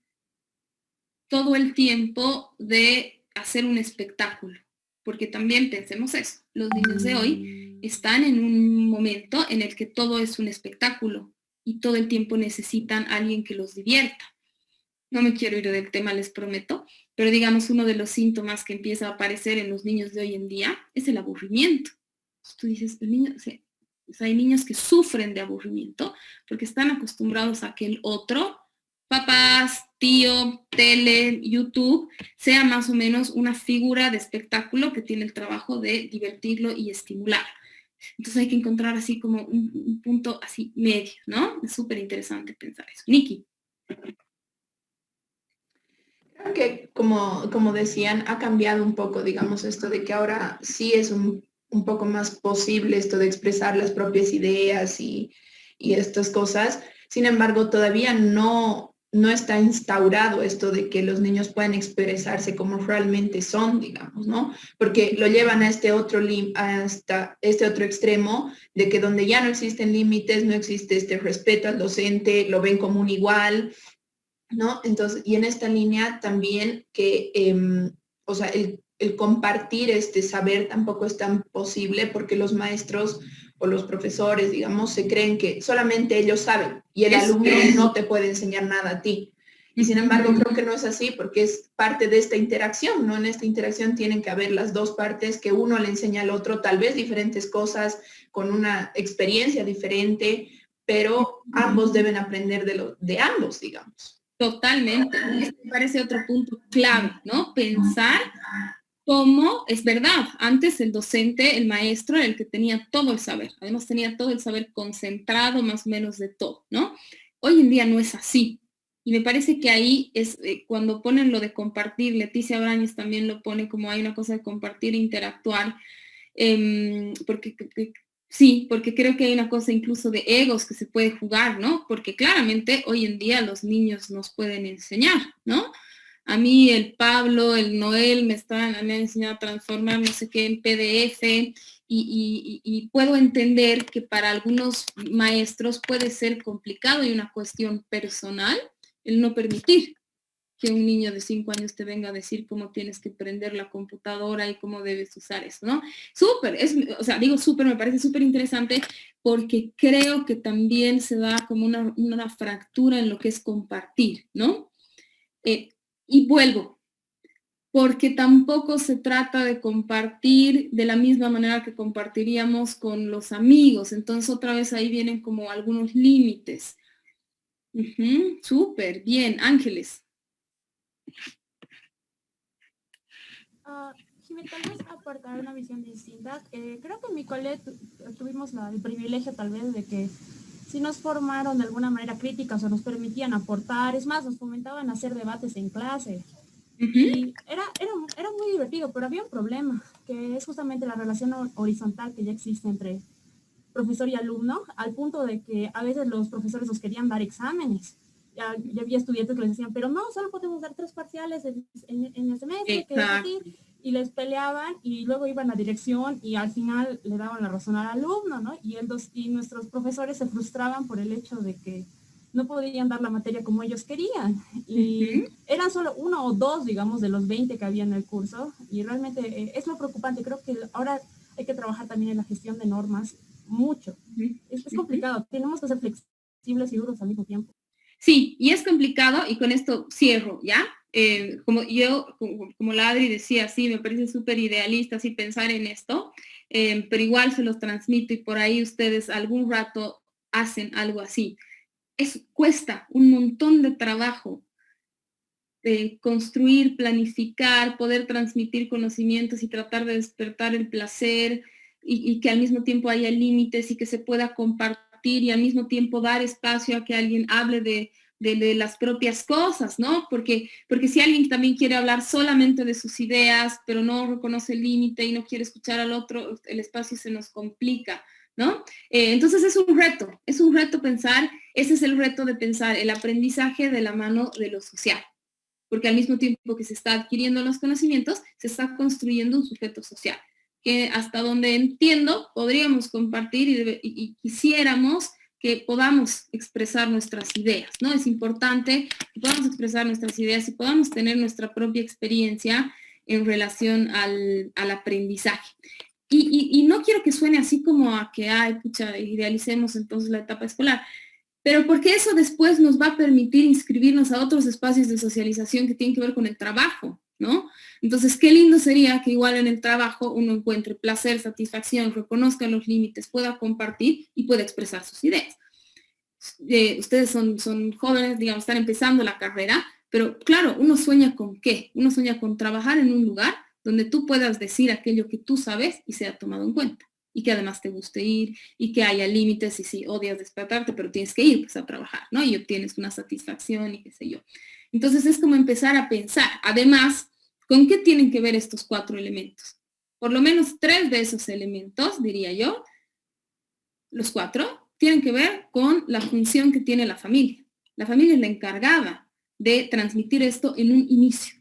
todo el tiempo de hacer un espectáculo, porque también pensemos eso, los niños de hoy están en un momento en el que todo es un espectáculo y todo el tiempo necesitan a alguien que los divierta. No me quiero ir del tema, les prometo, pero digamos uno de los síntomas que empieza a aparecer en los niños de hoy en día es el aburrimiento. Tú dices, el niño, o sea, hay niños que sufren de aburrimiento porque están acostumbrados a que el otro, papás, tío, tele, YouTube, sea más o menos una figura de espectáculo que tiene el trabajo de divertirlo y estimular. Entonces hay que encontrar así como un punto así medio, ¿no? Es súper interesante pensar eso. Nikki. Creo que, como decían, ha cambiado un poco, digamos, esto de que ahora sí es un poco más posible esto de expresar las propias ideas y estas cosas. Sin embargo, todavía no está instaurado esto de que los niños puedan expresarse como realmente son, digamos, ¿no? Porque lo llevan a hasta este otro extremo de que donde ya no existen límites, no existe este respeto al docente, lo ven como un igual, ¿no? Entonces, y en esta línea también que, o sea, el compartir este saber tampoco es tan posible porque los maestros o los profesores, digamos, se creen que solamente ellos saben y el alumno no te puede enseñar nada a ti. Y sin embargo, creo que no es así porque es parte de esta interacción, ¿no? En esta interacción tienen que haber las dos partes, que uno le enseña al otro tal vez diferentes cosas, con una experiencia diferente, pero ambos deben aprender de ambos, digamos. Totalmente. Este me parece otro punto clave, ¿no? Pensar cómo, es verdad, antes el docente, el maestro, era el que tenía todo el saber. Además tenía todo el saber concentrado más o menos de todo, ¿no? Hoy en día no es así. Y me parece que ahí es cuando ponen lo de compartir, Leticia Brañez también lo pone como hay una cosa de compartir e interactuar, porque Sí, porque creo que hay una cosa incluso de egos que se puede jugar, ¿no? Porque claramente hoy en día los niños nos pueden enseñar, ¿no? A mí el Pablo, el Noel me han enseñado a transformar no sé qué en PDF y puedo entender que para algunos maestros puede ser complicado y una cuestión personal el no permitir que un niño de 5 años te venga a decir cómo tienes que prender la computadora y cómo debes usar eso, ¿no? Súper, o sea, digo súper, me parece súper interesante porque creo que también se da como una fractura en lo que es compartir, ¿no? Y vuelvo, porque tampoco se trata de compartir de la misma manera que compartiríamos con los amigos, entonces otra vez ahí vienen como algunos límites. Súper, bien, Ángeles. Jimmy, tal vez aportar una visión distinta. Creo que en mi cole tuvimos el privilegio tal vez de que sí nos formaron de alguna manera críticas o nos permitían aportar, es más, nos fomentaban a hacer debates en clase. Y era muy divertido, pero había un problema, que es justamente la relación horizontal que ya existe entre profesor y alumno, al punto de que a veces los profesores nos querían dar exámenes. Ya había estudiantes que les decían, pero no, solo podemos dar 3 parciales en el semestre, que es así, y les peleaban y luego iban a dirección y al final le daban la razón al alumno, ¿no? Y nuestros profesores se frustraban por el hecho de que no podían dar la materia como ellos querían. Y eran solo 1 o 2, digamos, de los 20 que había en el curso. Y realmente es lo preocupante. Creo que ahora hay que trabajar también en la gestión de normas mucho. Es complicado. Tenemos que ser flexibles y duros al mismo tiempo. Sí, y es complicado, y con esto cierro, ¿ya? Como la Adri decía, sí, me parece súper idealista así pensar en esto, pero igual se los transmito y por ahí ustedes algún rato hacen algo así. Cuesta un montón de trabajo construir, planificar, poder transmitir conocimientos y tratar de despertar el placer y que al mismo tiempo haya límites y que se pueda compartir y al mismo tiempo dar espacio a que alguien hable de las propias cosas, ¿no? Porque si alguien también quiere hablar solamente de sus ideas, pero no reconoce el límite y no quiere escuchar al otro, el espacio se nos complica, ¿no? Entonces es un reto pensar, ese es el reto de pensar el aprendizaje de la mano de lo social, porque al mismo tiempo que se está adquiriendo los conocimientos, se está construyendo un sujeto social, que hasta donde entiendo podríamos compartir y quisiéramos que podamos expresar nuestras ideas, ¿no? Es importante que podamos expresar nuestras ideas y podamos tener nuestra propia experiencia en relación al aprendizaje. Y no quiero que suene así como a que, ay, pucha, idealicemos entonces la etapa escolar, pero porque eso después nos va a permitir inscribirnos a otros espacios de socialización que tienen que ver con el trabajo, ¿no? Entonces, qué lindo sería que igual en el trabajo uno encuentre placer, satisfacción, reconozca los límites, pueda compartir y pueda expresar sus ideas. Ustedes son jóvenes, digamos, están empezando la carrera, pero claro, uno sueña con ¿qué? Uno sueña con trabajar en un lugar donde tú puedas decir aquello que tú sabes y sea tomado en cuenta, y que además te guste ir, y que haya límites, y si odias despertarte, pero tienes que ir pues, a trabajar, ¿no? Y obtienes una satisfacción y qué sé yo. Entonces es como empezar a pensar, además, ¿con qué tienen que ver estos 4 elementos? Por lo menos 3 de esos elementos, diría yo, los 4, tienen que ver con la función que tiene la familia. La familia es la encargada de transmitir esto en un inicio.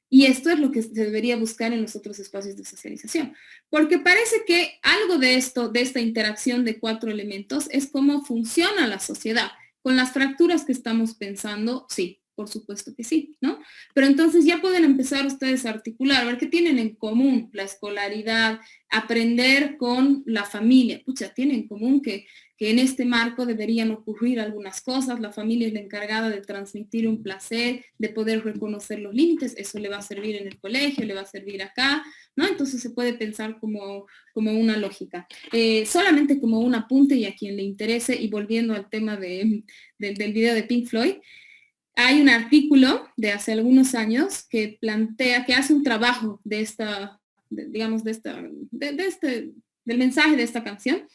Y esto es lo que se debería buscar en los otros espacios de socialización. Porque parece que algo de esto, de esta interacción de 4 elementos, es cómo funciona la sociedad. Con las fracturas que estamos pensando, sí, por supuesto que sí, ¿no? Pero entonces ya pueden empezar ustedes a articular, a ver qué tienen en común la escolaridad, aprender con la familia. Pucha, tienen en común que en este marco deberían ocurrir algunas cosas, la familia es la encargada de transmitir un placer, de poder reconocer los límites, eso le va a servir en el colegio, le va a servir acá, ¿no? Entonces se puede pensar como una lógica. Solamente como un apunte y a quien le interese, y volviendo al tema del video de Pink Floyd, hay un artículo de hace algunos años que plantea, que hace un trabajo de esta, digamos, del mensaje de esta canción,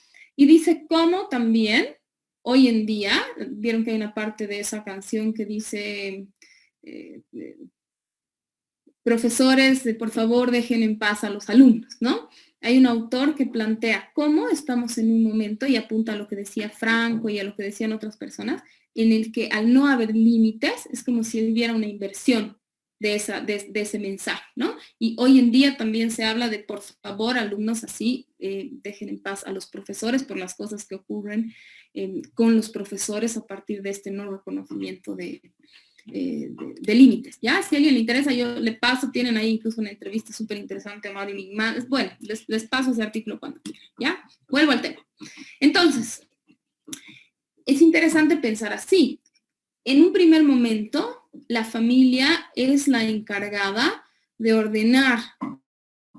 y dice cómo también hoy en día, vieron que hay una parte de esa canción que dice, profesores, por favor dejen en paz a los alumnos, ¿no? hay un autor que plantea cómo estamos en un momento, y apunta a lo que decía Franco y a lo que decían otras personas, en el que al no haber límites, es como si hubiera una inversión de ese mensaje, ¿no? Y hoy en día también se habla de, por favor, alumnos así, dejen en paz a los profesores por las cosas que ocurren con los profesores a partir de este no reconocimiento de límites, ¿ya? Si a alguien le interesa, yo le paso, tienen ahí incluso una entrevista súper interesante a Marilyn Mann. Bueno, les paso ese artículo cuando quieran, ¿ya? Vuelvo al tema. Entonces, es interesante pensar así. En un primer momento, la familia es la encargada de ordenar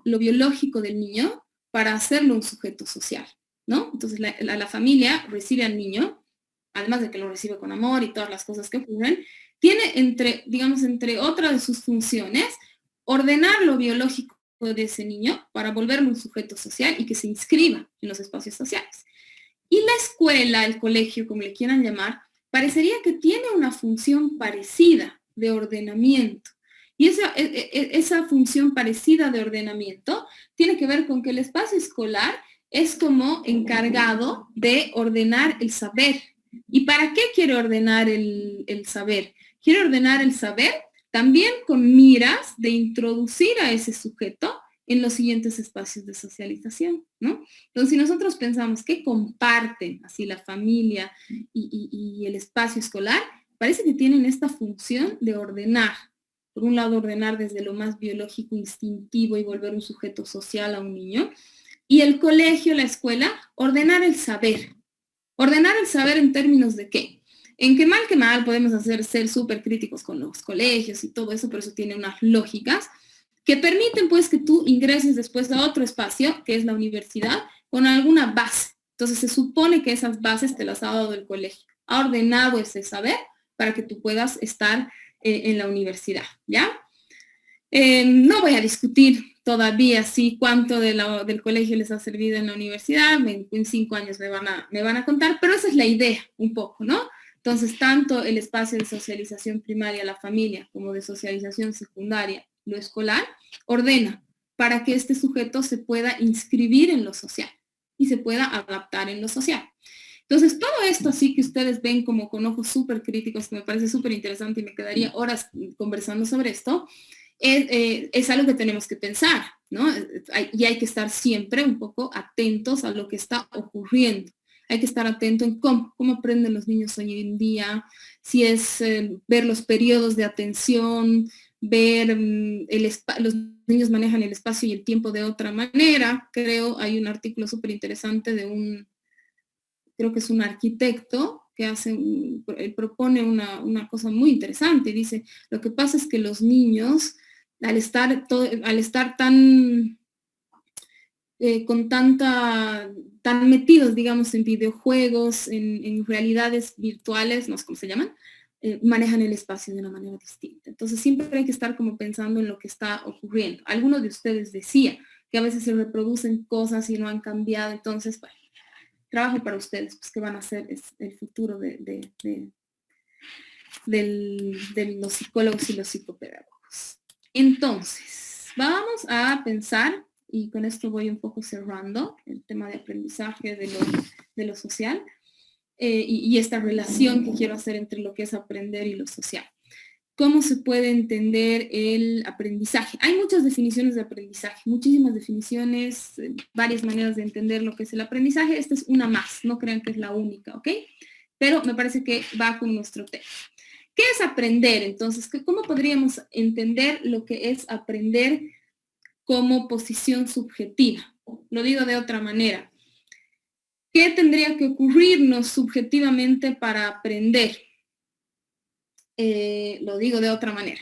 lo biológico del niño para hacerlo un sujeto social, ¿no? Entonces, la familia recibe al niño, además de que lo recibe con amor y todas las cosas que ocurren, tiene entre otras de sus funciones, ordenar lo biológico de ese niño para volverlo un sujeto social y que se inscriba en los espacios sociales. Y la escuela, el colegio, como le quieran llamar, parecería que tiene una función parecida de ordenamiento. Y esa función parecida de ordenamiento tiene que ver con que el espacio escolar es como encargado de ordenar el saber. ¿Y para qué quiere ordenar el saber? Quiere ordenar el saber también con miras de introducir a ese sujeto en los siguientes espacios de socialización, ¿no? Entonces, si nosotros pensamos que comparten así la familia y el espacio escolar, parece que tienen esta función de ordenar. Por un lado, ordenar desde lo más biológico, instintivo y volver un sujeto social a un niño. Y el colegio, la escuela, ordenar el saber. Ordenar el saber en términos de qué. En que mal podemos ser súper críticos con los colegios y todo eso, pero eso tiene unas lógicas que permiten pues que tú ingreses después a otro espacio, que es la universidad, con alguna base. Entonces se supone que esas bases te las ha dado el colegio. Ha ordenado ese saber para que tú puedas estar en la universidad, ¿ya? No voy a discutir todavía sí cuánto del colegio les ha servido en la universidad, en 5 años me van a contar, pero esa es la idea un poco, ¿no? Entonces, tanto el espacio de socialización primaria, la familia, como de socialización secundaria, lo escolar, ordena para que este sujeto se pueda inscribir en lo social y se pueda adaptar en lo social. Entonces, todo esto así que ustedes ven como con ojos súper críticos, que me parece súper interesante y me quedaría horas conversando sobre esto, es algo que tenemos que pensar, ¿no? Y hay que estar siempre un poco atentos a lo que está ocurriendo. Hay que estar atento en cómo aprenden los niños hoy en día, si es ver los periodos de atención, ver los niños manejan el espacio y el tiempo de otra manera. Creo, hay un artículo súper interesante de creo que es un arquitecto que él propone una cosa muy interesante. Dice, lo que pasa es que los niños, al estar tan tan metidos, digamos, en videojuegos, en realidades virtuales, no sé cómo se llaman, manejan el espacio de una manera distinta. Entonces siempre hay que estar como pensando en lo que está ocurriendo. Algunos de ustedes decía que a veces se reproducen cosas y no han cambiado, entonces, bueno, trabajo para ustedes, pues que van a ser el futuro de los psicólogos y los psicopedagogos. Entonces, vamos a pensar, y con esto voy un poco cerrando el tema de aprendizaje de lo social y esta relación que quiero hacer entre lo que es aprender y lo social. ¿Cómo se puede entender el aprendizaje? Hay muchas definiciones de aprendizaje, muchísimas definiciones, varias maneras de entender lo que es el aprendizaje. Esta es una más, no crean que es la única, ¿ok? Pero me parece que va con nuestro tema. ¿Qué es aprender? Entonces, ¿cómo podríamos entender lo que es aprender como posición subjetiva? Lo digo de otra manera. ¿Qué tendría que ocurrirnos subjetivamente para aprender? Lo digo de otra manera.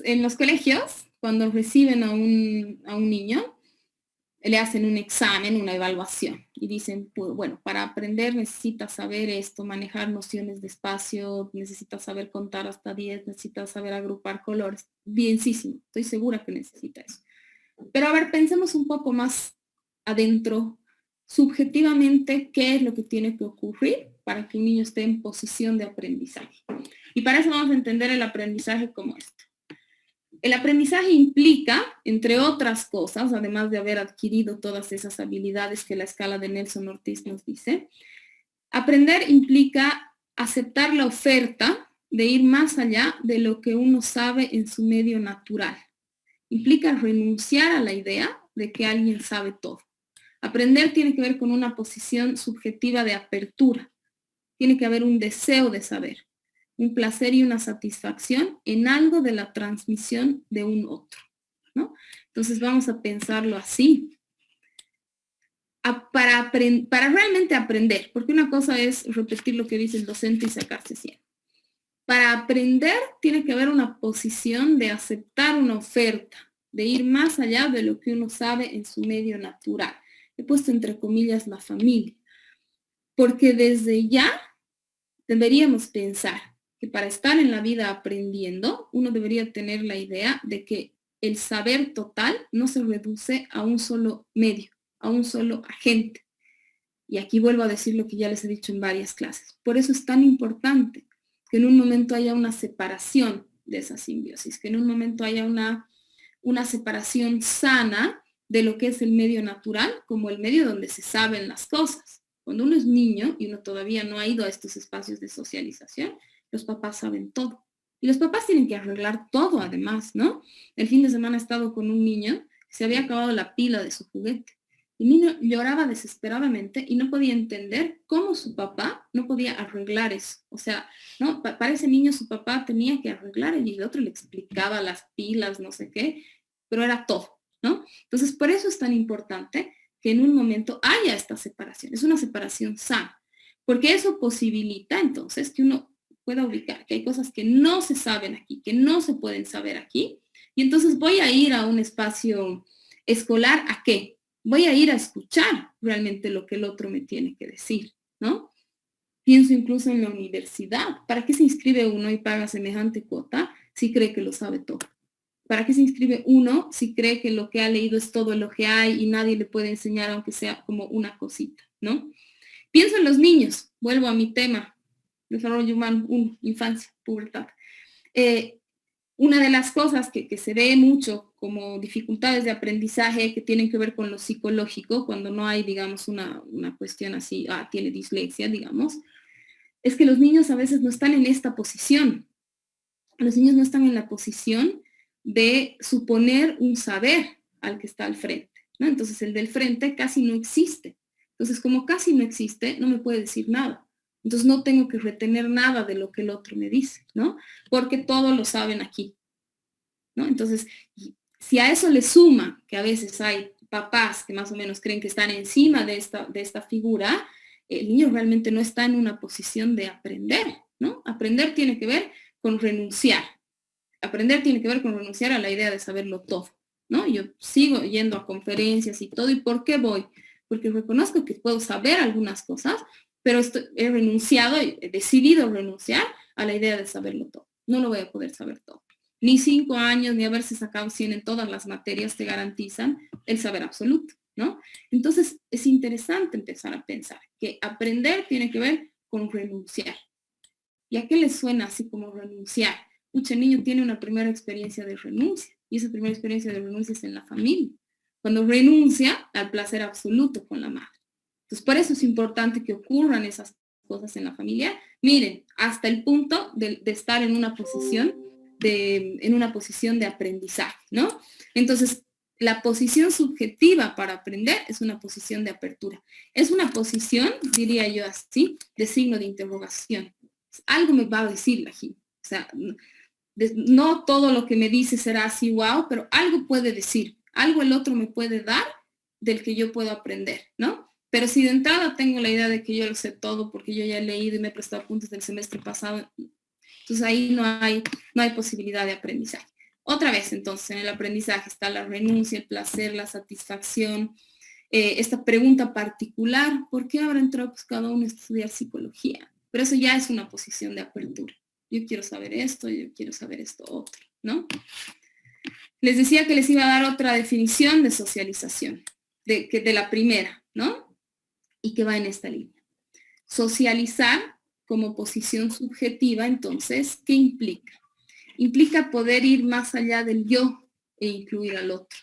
En los colegios, cuando reciben a un niño, le hacen un examen, una evaluación, y dicen, pues, bueno, para aprender necesitas saber esto, manejar nociones de espacio, necesitas saber contar hasta 10, necesitas saber agrupar colores. Bienísimo, estoy segura que necesita eso. Pero a ver, pensemos un poco más adentro, subjetivamente, ¿qué es lo que tiene que ocurrir para que un niño esté en posición de aprendizaje? Y para eso vamos a entender el aprendizaje como esto. El aprendizaje implica, entre otras cosas, además de haber adquirido todas esas habilidades que la escala de Nelson Ortiz nos dice, aprender implica aceptar la oferta de ir más allá de lo que uno sabe en su medio natural. Implica renunciar a la idea de que alguien sabe todo. Aprender tiene que ver con una posición subjetiva de apertura. Tiene que haber un deseo de saber, un placer y una satisfacción en algo de la transmisión de un otro, ¿no? Entonces vamos a pensarlo así. Para realmente aprender, porque una cosa es repetir lo que dice el docente y sacarse 100. Para aprender tiene que haber una posición de aceptar una oferta, de ir más allá de lo que uno sabe en su medio natural. He puesto entre comillas la familia, porque desde ya deberíamos pensar que para estar en la vida aprendiendo, uno debería tener la idea de que el saber total no se reduce a un solo medio, a un solo agente. Y aquí vuelvo a decir lo que ya les he dicho en varias clases. Por eso es tan importante que en un momento haya una separación de esa simbiosis, que en un momento haya una separación sana de lo que es el medio natural como el medio donde se saben las cosas. Cuando uno es niño y uno todavía no ha ido a estos espacios de socialización, los papás saben todo. Y los papás tienen que arreglar todo además, ¿no? El fin de semana he estado con un niño que se había acabado la pila de su juguete. El niño lloraba desesperadamente y no podía entender cómo su papá no podía arreglar eso. O sea, ¿no? Para ese niño su papá tenía que arreglar y el otro le explicaba las pilas, no sé qué, pero era todo, ¿no? Entonces, por eso es tan importante que en un momento haya esta separación. Es una separación sana, porque eso posibilita entonces que uno pueda ubicar que hay cosas que no se saben aquí, que no se pueden saber aquí, y entonces voy a ir a un espacio escolar, ¿a qué? Voy a ir a escuchar realmente lo que el otro me tiene que decir, ¿no? Pienso incluso en la universidad. ¿Para qué se inscribe uno y paga semejante cuota si cree que lo sabe todo? ¿Para qué se inscribe uno si cree que lo que ha leído es todo lo que hay y nadie le puede enseñar aunque sea como una cosita, ¿no? Pienso en los niños. Vuelvo a mi tema. Desarrollo humano, infancia, pubertad. Una de las cosas que se ve mucho como dificultades de aprendizaje que tienen que ver con lo psicológico, cuando no hay, digamos, una cuestión así, tiene dislexia, digamos, es que los niños a veces no están en esta posición. Los niños no están en la posición de suponer un saber al que está al frente, ¿no? Entonces el del frente casi no existe. Entonces como casi no existe, no me puede decir nada. Entonces no tengo que retener nada de lo que el otro me dice, ¿no? Porque todos lo saben aquí, ¿no? Entonces, si a eso le suma que a veces hay papás que más o menos creen que están encima de esta figura, el niño realmente no está en una posición de aprender, ¿no? Aprender tiene que ver con renunciar. Aprender tiene que ver con renunciar a la idea de saberlo todo, ¿no? Yo sigo yendo a conferencias y todo, ¿y por qué voy? Porque reconozco que puedo saber algunas cosas, pero he renunciado, he decidido renunciar a la idea de saberlo todo. No lo voy a poder saber todo. Ni 5 años, ni haberse sacado 100 en todas las materias te garantizan el saber absoluto, ¿no? Entonces, es interesante empezar a pensar que aprender tiene que ver con renunciar. ¿Y a qué les suena así como renunciar? El niño tiene una primera experiencia de renuncia, y esa primera experiencia de renuncia es en la familia, cuando renuncia al placer absoluto con la madre. Entonces, por eso es importante que ocurran esas cosas en la familia. Miren, hasta el punto de estar en una posición de aprendizaje, ¿no? Entonces, la posición subjetiva para aprender es una posición de apertura. Es una posición, diría yo así, de signo de interrogación. Algo me va a decir la gente. O sea, no todo lo que me dice será así, wow, pero algo puede decir, algo el otro me puede dar del que yo puedo aprender, ¿no? Pero si de entrada tengo la idea de que yo lo sé todo porque yo ya he leído y me he prestado apuntes del semestre pasado, entonces ahí no hay posibilidad de aprendizaje. Otra vez, entonces, en el aprendizaje está la renuncia, el placer, la satisfacción, esta pregunta particular, ¿por qué habrá entrado pues, cada uno a estudiar psicología? Pero eso ya es una posición de apertura. Yo quiero saber esto, yo quiero saber esto otro, ¿no? Les decía que les iba a dar otra definición de socialización, de la primera, ¿no? Y que va en esta línea. Socializar como posición subjetiva, entonces, ¿qué implica? implica poder ir más allá del yo e incluir al otro.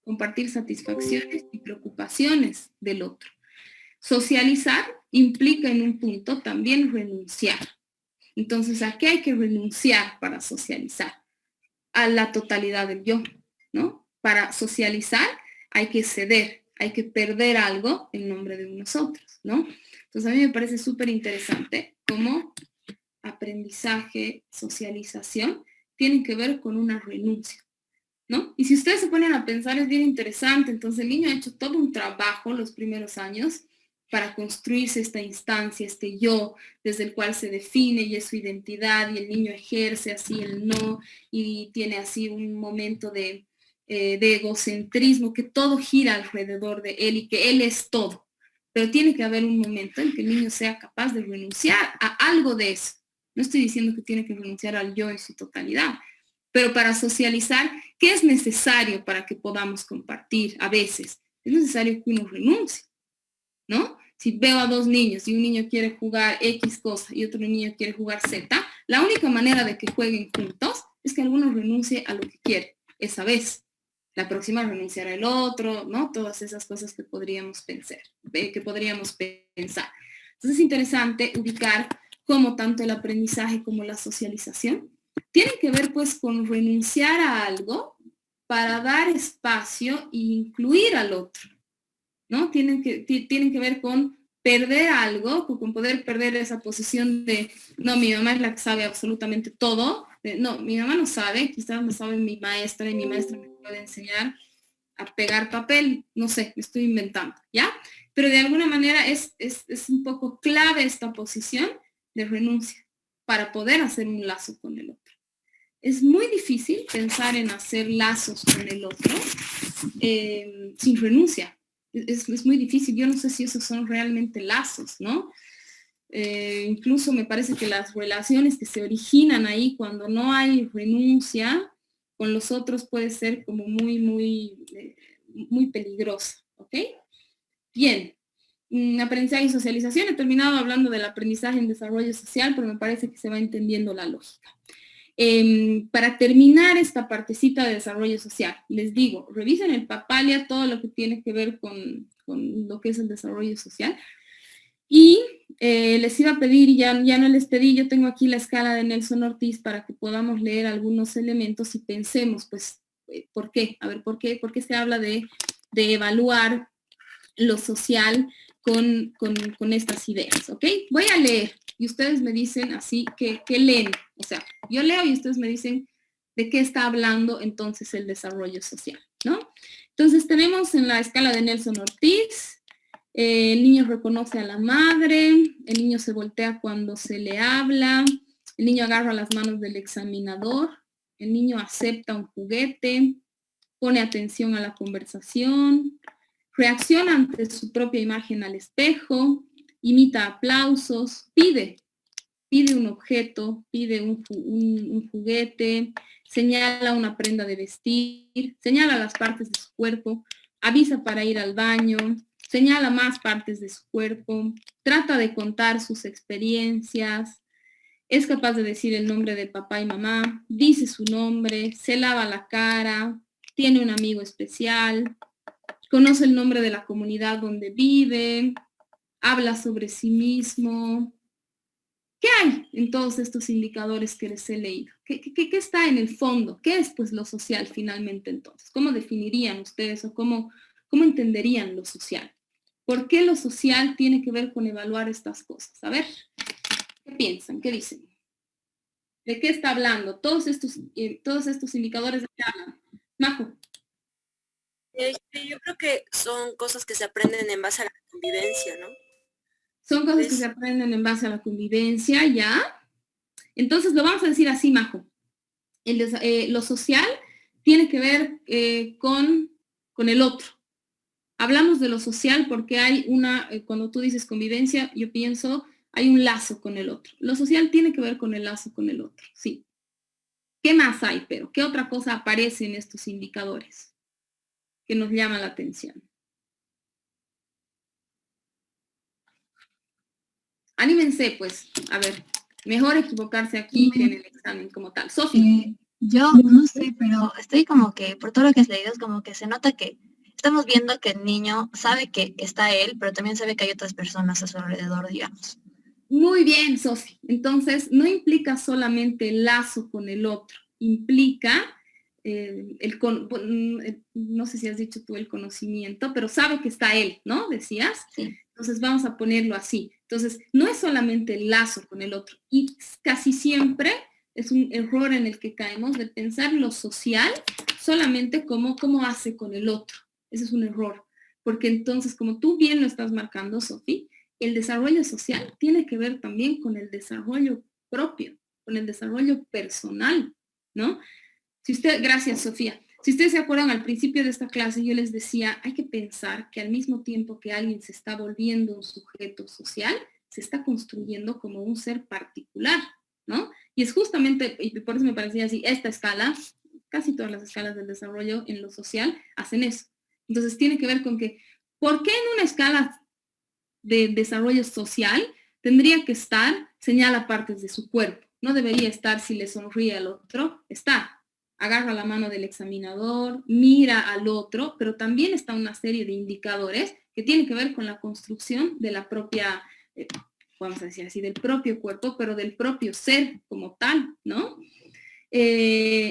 Compartir satisfacciones y preocupaciones del otro. Socializar implica en un punto también renunciar. Entonces, ¿a qué hay que renunciar para socializar? A la totalidad del yo, ¿no? Para socializar hay que ceder, hay que perder algo en nombre de nosotros, ¿no? Entonces, a mí me parece súper interesante cómo aprendizaje, socialización, tienen que ver con una renuncia, ¿no? Y si ustedes se ponen a pensar, es bien interesante. Entonces, el niño ha hecho todo un trabajo los primeros años para construirse esta instancia, este yo, desde el cual se define y es su identidad, y el niño ejerce así el no, y tiene así un momento de egocentrismo, que todo gira alrededor de él y que él es todo. Pero tiene que haber un momento en que el niño sea capaz de renunciar a algo de eso. No estoy diciendo que tiene que renunciar al yo en su totalidad, pero para socializar, ¿qué es necesario para que podamos compartir? A veces es necesario que uno renuncie, ¿no? Si veo a dos niños y un niño quiere jugar X cosa y otro niño quiere jugar Z, la única manera de que jueguen juntos es que alguno renuncie a lo que quiere esa vez. La próxima renunciará el otro, ¿no? Todas esas cosas que podríamos pensar. Entonces es interesante ubicar cómo tanto el aprendizaje como la socialización tienen que ver pues con renunciar a algo para dar espacio e incluir al otro, ¿no? Tienen que ver con perder algo, con poder perder esa posición de, no, mi mamá es la que sabe absolutamente todo, no, mi mamá no sabe, quizás no sabe mi maestra, y mi maestra me puede enseñar a pegar papel, no sé, me estoy inventando, ¿ya? Pero de alguna manera es un poco clave esta posición de renuncia para poder hacer un lazo con el otro. Es muy difícil pensar en hacer lazos con el otro sin renuncia. Es muy difícil. Yo no sé si esos son realmente lazos, ¿no? Incluso me parece que las relaciones que se originan ahí cuando no hay renuncia con los otros puede ser como muy peligrosa, ¿ok? Bien. Aprendizaje y socialización. He terminado hablando del aprendizaje en desarrollo social, pero me parece que se va entendiendo la lógica. Para terminar esta partecita de desarrollo social, les digo, revisen el Papalia, todo lo que tiene que ver con lo que es el desarrollo social. Y les iba a pedir, ya no les pedí, yo tengo aquí la escala de Nelson Ortiz para que podamos leer algunos elementos y pensemos, pues, ¿por qué? A ver, ¿por qué se habla de evaluar lo social con estas ideas? ¿Ok? Voy a leer. Y ustedes me dicen así que leen. O sea, yo leo y ustedes me dicen de qué está hablando entonces el desarrollo social, ¿no? Entonces tenemos en la escala de Nelson Ortiz, el niño reconoce a la madre, el niño se voltea cuando se le habla, el niño agarra las manos del examinador, el niño acepta un juguete, pone atención a la conversación, reacciona ante su propia imagen al espejo, imita aplausos, pide un objeto, pide un juguete, señala una prenda de vestir, señala las partes de su cuerpo, avisa para ir al baño, señala más partes de su cuerpo, trata de contar sus experiencias, es capaz de decir el nombre de papá y mamá, dice su nombre, se lava la cara, tiene un amigo especial, conoce el nombre de la comunidad donde vive, habla sobre sí mismo. ¿Qué hay en todos estos indicadores que les he leído? ¿Qué está en el fondo? ¿Qué es pues lo social finalmente entonces? ¿Cómo definirían ustedes o cómo entenderían lo social? ¿Por qué lo social tiene que ver con evaluar estas cosas? A ver, ¿qué piensan? ¿Qué dicen? ¿De qué está hablando? Todos estos indicadores de qué hablan. Majo. Yo creo que son cosas que se aprenden en base a la convivencia, ¿no? Son cosas que se aprenden en base a la convivencia, ¿ya? Entonces lo vamos a decir así, Majo. Lo social tiene que ver con el otro. Hablamos de lo social porque hay cuando tú dices convivencia, yo pienso, hay un lazo con el otro. Lo social tiene que ver con el lazo con el otro, sí. ¿Qué más hay, pero? ¿Qué otra cosa aparece en estos indicadores que nos llama la atención? Anímense, pues, a ver, Mejor equivocarse aquí que en el examen como tal. Sofía. Yo no sé, pero estoy como que, por todo lo que has leído, es como que se nota que estamos viendo que el niño sabe que está él, pero también sabe que hay otras personas a su alrededor, digamos. Muy bien, Sofi. Entonces, no implica solamente el lazo con el otro, implica no sé si has dicho tú el conocimiento, pero sabe que está él, ¿no? Decías. Sí. Entonces, vamos a ponerlo así. Entonces, no es solamente el lazo con el otro, y casi siempre es un error en el que caemos de pensar lo social solamente como cómo hace con el otro. Ese es un error, porque entonces, como tú bien lo estás marcando, Sofi, el desarrollo social tiene que ver también con el desarrollo propio, con el desarrollo personal, ¿no? Gracias, Sofía. Si ustedes se acuerdan al principio de esta clase, yo les decía, hay que pensar que al mismo tiempo que alguien se está volviendo un sujeto social, se está construyendo como un ser particular, ¿no? Y es justamente, y por eso me parecía así, esta escala, casi todas las escalas del desarrollo en lo social hacen eso. Entonces tiene que ver con que, ¿por qué en una escala de desarrollo social tendría que estar señala partes de su cuerpo? No debería estar si le sonríe al otro, está. Agarra la mano del examinador, mira al otro, pero también está una serie de indicadores que tienen que ver con la construcción de la propia, vamos a decir así, del propio cuerpo, pero del propio ser como tal, ¿no?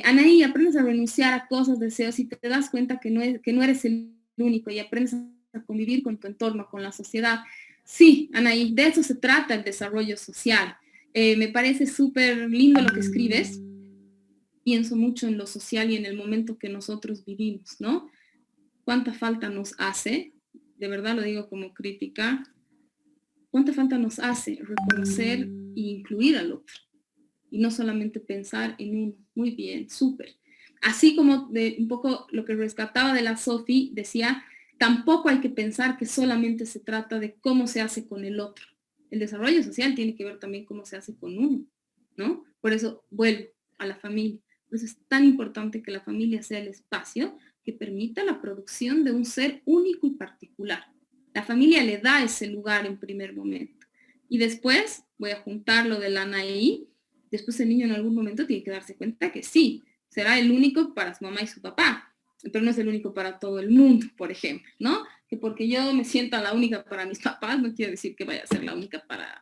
Anaí, aprendes a renunciar a cosas, deseos, y te das cuenta que no eres el único y aprendes a convivir con tu entorno, con la sociedad. Sí, Anaí, de eso se trata el desarrollo social. Me parece súper lindo lo que escribes. Pienso mucho en lo social y en el momento que nosotros vivimos, ¿no? ¿Cuánta falta nos hace? De verdad lo digo como crítica. ¿Cuánta falta nos hace reconocer e incluir al otro? Y no solamente pensar en uno. Muy bien, súper. Así como un poco lo que rescataba de la Sofi, decía, tampoco hay que pensar que solamente se trata de cómo se hace con el otro. El desarrollo social tiene que ver también cómo se hace con uno, ¿no? Por eso vuelvo a la familia. Por eso es tan importante que la familia sea el espacio que permita la producción de un ser único y particular. La familia le da ese lugar en primer momento. Y después, voy a juntar lo de la Anaí, después el niño en algún momento tiene que darse cuenta que sí, será el único para su mamá y su papá, pero no es el único para todo el mundo, por ejemplo, ¿no? Que porque yo me sienta la única para mis papás, no quiere decir que vaya a ser la única para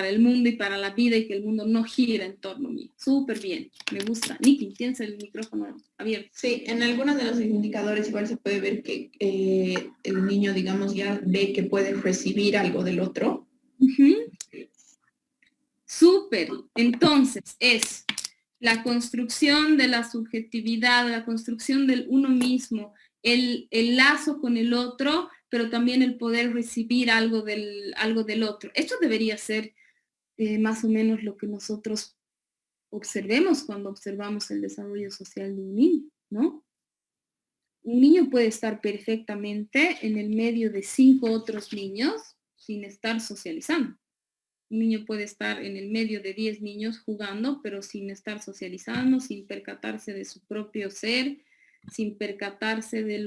el mundo y para la vida y que el mundo no gira en torno a mí. Súper bien, me gusta. Nikki, tienes el micrófono abierto. Sí, en algunos de los indicadores igual se puede ver que el niño, digamos, ya ve que puede recibir algo del otro. Súper. Entonces, es la construcción de la subjetividad, la construcción del uno mismo, el lazo con el otro, pero también el poder recibir algo del otro. Esto debería ser más o menos lo que nosotros observemos cuando observamos el desarrollo social de un niño, ¿no? Un niño puede estar perfectamente en el medio de 5 otros niños sin estar socializando. Un niño puede estar en el medio de 10 niños jugando, pero sin estar socializando, sin percatarse de su propio ser, sin percatarse de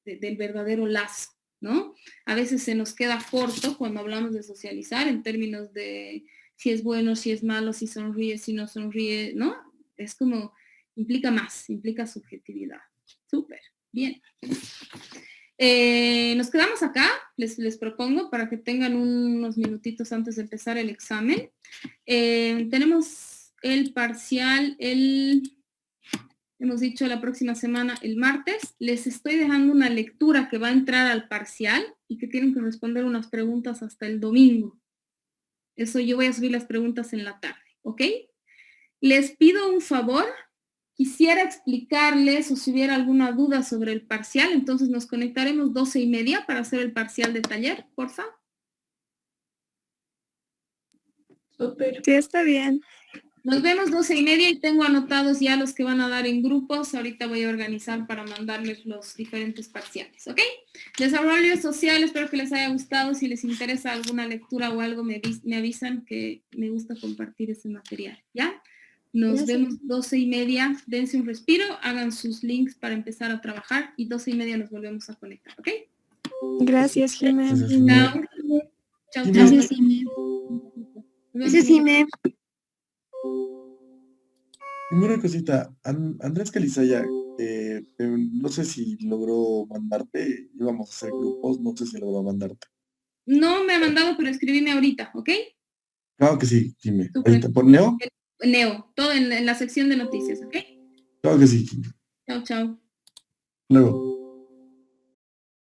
del verdadero lazo, ¿no? A veces se nos queda corto cuando hablamos de socializar en términos de si es bueno, si es malo, si sonríe, si no sonríe, ¿no? Es como, implica más, implica subjetividad. Súper, bien. Nos quedamos acá, les propongo para que tengan unos minutitos antes de empezar el examen. Tenemos el parcial, hemos dicho la próxima semana, el martes. Les estoy dejando una lectura que va a entrar al parcial y que tienen que responder unas preguntas hasta el domingo. Eso yo voy a subir las preguntas en la tarde, ¿ok? Les pido un favor. Quisiera explicarles o si hubiera alguna duda sobre el parcial, entonces nos conectaremos 12:30 para hacer el parcial de taller, porfa. Súper. Sí, está bien. Nos vemos 12:30 y tengo anotados ya los que van a dar en grupos. Ahorita voy a organizar para mandarles los diferentes parciales, ¿ok? Desarrollo social, espero que les haya gustado. Si les interesa alguna lectura o algo, me avisan, que me gusta compartir ese material, ¿ya? Nos vemos 12:30, dense un respiro, hagan sus links para empezar a trabajar y 12:30 nos volvemos a conectar, ¿ok? Gracias, Jiménez. Chao. Chao. Gracias, Jimé. Ese es Jime. Primera cosita, Andrés Calizaya, no sé si logró mandarte, íbamos a hacer grupos, no sé si logró mandarte. No me ha mandado, pero escribime ahorita, ¿ok? Claro que sí, Jime. Súper. Ahorita, ¿por Neo? Neo, todo en la sección de noticias, ¿ok? Claro que sí, Jime. Chao, chao. Luego.